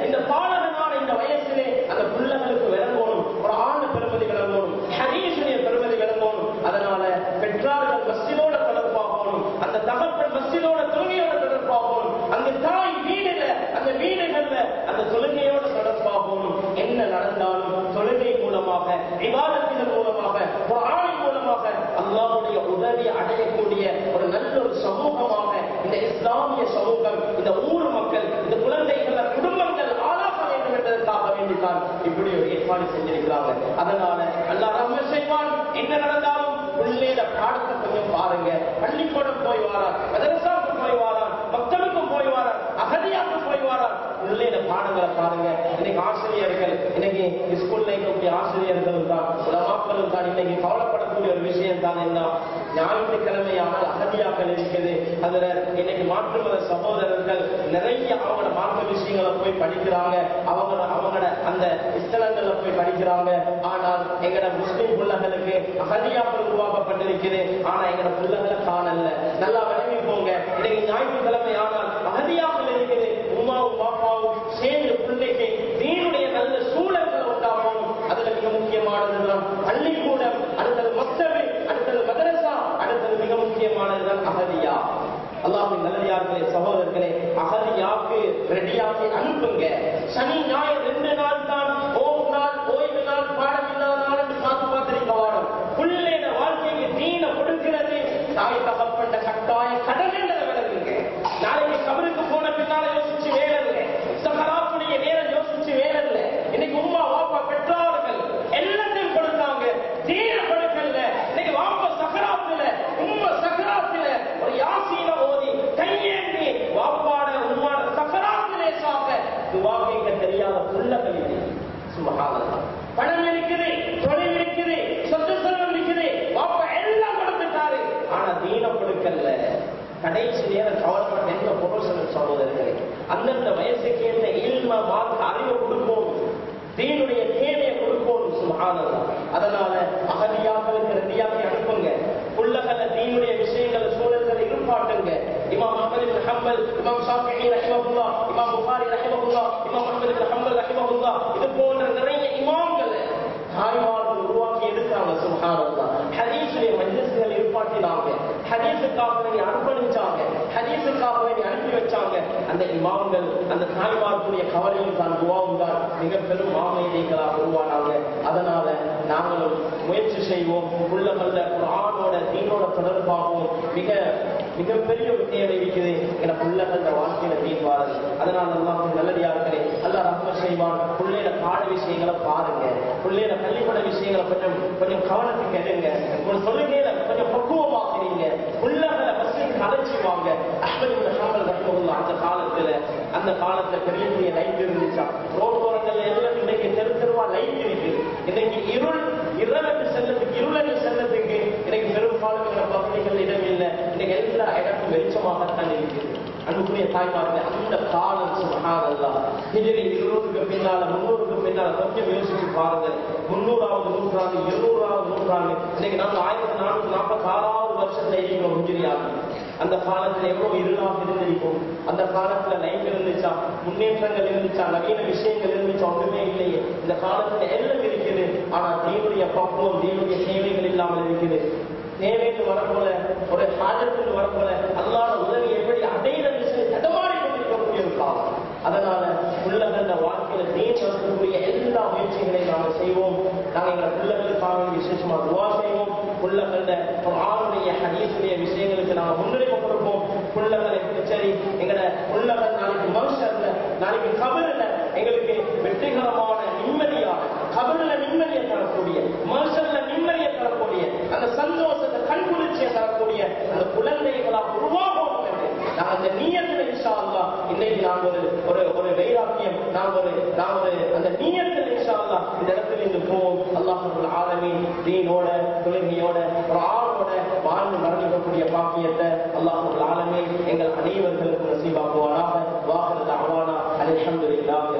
இந்த பாலகனான இந்த வயசிலே அந்த புள்ளகளுக்கு விளங்கணும். குர்ஆன் பெருமதி விளங்கணும், ஹதீஸுடைய பெருமதி விளங்கணும். அதனால பெற்றார்கள் மஸ்ஜிதோட தொடர்பாகணும், அந்த தகப்பன் மஸ்ஜிதோட தொழுகையோட தொடர்பாகணும், அங்கு தாய் வீடுல, அந்த வீடுகள்ல அந்த தொழுகையோட தொடர்பாகணும். என்ன நடந்தாலும் தொழுகை மூலமாக, இபாதத்தின் மூலமாக, குர்ஆனின் மூலமாக அல்லாஹ்வுடைய உதவி அடையக்கூடிய ஒரு நல்ல ஒரு சமூகமாக இந்த இஸ்லாமிய சமூகம், இந்த ஊர் மக்கள், இந்த குழந்தைகள், குடும்பங்கள் ஆளாக வேண்டும் என்பதற்காக வேண்டித்தான் இப்படி ஒரு ஏற்பாடு செஞ்சிருக்கிறாங்க. அதனால அல்லாஹ் ரஹ்மத் செய்வான். என்ன நடந்தாலும் பிள்ளையில பாடத்தை கொஞ்சம் பாருங்க. பள்ளிக்கூடம் போய் வாரார், மதரசாவுக்கு போய் வாரார், மக்தபுக்கும் போய் வாரார், அகதியாவுக்கு போய் வாரார், பிள்ளையில பாடங்களை பாருங்க. இன்னைக்கு ஆசிரியர்கள், இன்னைக்கு ஸ்கூல்ல இருக்கக்கூடிய ஆசிரியர்களும் தான், உலமாக்களும் தான் இன்னைக்கு கவலைப்படக்கூடிய ஒரு விஷயம் தான் என்ன, ஞாயிற்றுக்கிழமையானால் அகதியாக்கள் இருக்குது. அதுல இன்னைக்கு மாற்று மத சகோதரர்கள் நிறைய அவங்களோட மாற்று விஷயங்களை போய் படிக்கிறாங்க, அவங்களோட அந்த ஸ்தலங்கள்ல போய் படிக்கிறாங்க. ஆனால் எங்கட முஸ்லிம் பிள்ளைகளுக்கு அகதியாக்கள் உருவாக்கப்பட்டிருக்குது. ஆனா எங்கட பிள்ளைகளை காணல. நல்லா விளங்கி போங்க. இன்னைக்கு ஞாயிற்றுக்கிழமை ஆனால் அகதியாக்கள் இருக்குது. உமாவும் பாப்பாவும் சேர்ந்து பிள்ளைக்கு தீனுடைய நல்ல சூழல்களை உண்டாகணும். அதுல மிக முக்கியமானதுதான் பள்ளிக்கூடம், அடுத்தது மக்தபு, அடுத்தது மதரசா, அடுத்தது மிக முக்கியமானதுதான் அகதியா. அல்லாஹ்வின் நல்லடியார்களே, சகோதரர்களே, அகதியாக்கு ரெடியாக்கி அனுப்புங்க. சனி ஞாயிறு 2 நாள் தான் ஓய்வு நாள், பாடம் இல்லாத நாள் என்று பார்த்திருக்க வாரம். பிள்ளைட வாழ்க்கைக்கு தீன கொடுக்கிறது தாய் தகப்பட்ட கட்டாய கடன் என்றதை விளங்குங்க. நாளைக்கு கபருக்கு போன பின்னால யோசிச்சு வேலை இல்லை, சகராத்துடைய நேரம் யோசிச்சு வேலை இல்லை. இன்னைக்கு உம்மா வாப்பா பெற்றார்கள் எல்லாத்தையும் கொடுத்தாங்க, தீன கொடுக்கல. இன்னைக்கு வாப்பா சகராத்துல, உம்மா சகராத்துல ஒரு யாசீன ஓதி கையேந்தி வாப்பாட உம்மாட சகராத்திலே சாக துவா கேட்க தெரியாத புள்ளகள் இல்லை. சுப்ஹானல்லாஹ். பணம் இருக்குது, தொழில் இருக்குது, சொத்து செல்வம் இருக்குது, வாப்பா எல்லாம் கொடுத்துட்டாரு, ஆனா தீன கொடுக்கல. கடைசி நேரம் கவலைப்பட்ட எந்த பொருள் சகோதரர்களே, அந்தந்த வயசுக்கு எந்த இல்ம மார்க்க அறிவை கொடுப்போம், தீனுடைய தேவையை கொடுப்போம். சுப்ஹானல்லாஹ். அதனால அகதியாக்களுக்கு ரெடியாக்கி அனுப்புங்க. புள்ளகள தீனுடைய விஷயங்கள் சூழல்களை இருப்பாட்டுங்க. இமாம் அஹ்மத் இப்னு ஹம்பல், இமாம் ஷாஃபிஈ ரஹிமஹுல்லாஹ், இமாம் புகாரி ரஹிமஹுல்லாஹ், இமாம் அஹ்மத் இப்னு ஹம்பல் ரஹிமஹுல்லாஹ், இது போன்ற நிறைய இமாம்கள் தாய்மார்கள் உருவாக்கி எடுத்தாங்க. சுப்ஹானல்லாஹ். ஹதீஸுடைய மஜ்லிஸ்கள் ஏற்பாட்டினாங்க, ஹதீஸுக்காக வேண்டி அர்ப்பணிச்சாங்க, ஹதீஸுக்காக வேண்டி அனுப்பி வச்சாங்க. அந்த இமாம்கள், அந்த தாய்மார்களுடைய கவலையும் தான் துவாவும் தான் மிக பெரும் மாமேதைகளாக உருவானாங்க. அதனால நாங்களும் முயற்சி செய்வோம். உள்ளமல்ல குர்ஆனோட தீனோட தொடர்பாகவும் மிகப்பெரிய ஒரு தேவை இருக்குது. என பிள்ளைகள வாழ்க்கையில தீர்வாரு. அதனால அல்லாஹ் நல்லடியார்களே, அல்லாஹ் ரஹ்மத் செய்வான். பிள்ளையில பாட விஷயங்களை பாருங்க, பிள்ளையில பள்ளிக்கூட விஷயங்களை கொஞ்சம் கவனத்துக்கு எடுங்க. ஒரு சொல்லுகையில கொஞ்சம் பக்குவமாக்குறீங்க. பிள்ளைகளை மஸ்ஜிதுக்கு அழைச்சிவாங்க. அஹ்மத் இப்னு ஹம்பல் ரஹிமஹுல்லாஹ் அந்த காலத்துல பெரிய பெரிய லைட் இருந்துச்சா, ரோடு ஓரங்கள்ல எல்லாம் இன்னைக்கு தெருவா லைட் இருக்குது. இன்னைக்கு இரவு செல்லத்துக்கு இன்னைக்கு பெரும்பாலும் என்ற பகுதிகள் இடம் இல்லை. இன்னைக்கு எல்லா இடமும் வெளிச்சமாகத்தான் இருக்குது. அன்புக்குரிய தாய்மார்களே, அந்த காலம் சுப்ஹானல்லாஹ் ஹிஜ்ரி 200க்கு பின்னால 300க்கு பின்னால கொஞ்சம் யோசிச்சு பாருங்க. 300வது நூற்றாண்டு 200வது நூற்றாண்டு இன்னைக்கு நாங்கள் 1446வது வருஷத்துல இருக்கிறோம் ஹிஜ்ரியாக. அந்த காலத்துல எவ்வளவு இருளாக இருந்திருக்கும். அந்த காலத்துல லைஃப் இருந்துச்சா, முன்னேற்றங்கள் இருந்துச்சா, நவீன விஷயங்கள் இருந்துச்சா? ஒன்றுமே இல்லையே. இந்த காலத்துல எல்லாம் இருக்குது. ஆனா தீனுடைய பக்குவம், தீனுடைய சேவைகள் இல்லாமல் இருக்குது. தேவைக்கு வரப்போல, ஒரு ஹாஜத்துக்கு வரப்போல அல்லாஹ் உதவி எப்படி அடையிற விஷயம் தடமாறி கொண்டிருக்கக்கூடிய ஒரு காலம். அதனால பிள்ளைகள வாழ்க்கையில தீன் வரக்கூடிய எல்லா முயற்சிகளையும் நாங்கள் செய்வோம். நாங்கள் எங்களை பிள்ளைகளுக்காக விசேஷமா துவா செய்வோம். பிள்ளைகள குர்ஆனுடைய ஹதீஸுடைய விஷயங்களுக்கு நாங்கள் முன்னுரிமை கொடுப்போம். பிள்ளைகளை சரி எங்களோட பிள்ளைகள் நாளைக்கு மனுஷர்ல, நாளைக்கு கபருல எங்களுக்கு வெற்றிகரமான நிம்மதியான, கபருல நிம்மதியை தரக்கூடிய, மனுஷர்ல நிம்மதியை தரக்கூடிய, அந்த சந்தோஷத்தை கண்குளிர்ச்சியை தரக்கூடிய அந்த குழந்தைகளாக உருவாகும். நான் அந்த நீயத்தில் இன்ஷா அல்லாஹ் இன்னைக்கு நான் ஒரு வைராக்கியம், நான் ஒரு அந்த நீயத்தில் இன்ஷா அல்லாஹ் இந்த இடத்துல இருந்து போவோம். அல்லாஹ் ரப்பல் ஆலமீன் தீனோட, தொழுகையோட, குர்ஆனோட வாழ்ந்து மரணிக்கக்கூடிய பாக்கியத்தை அல்லாஹ் ரப்பல் ஆலமீன் எங்கள் அனைவர்களுக்கும் நசீபாக்குவானாக. வாஹிரு தஅவானா அல்ஹம்துலில்லாஹி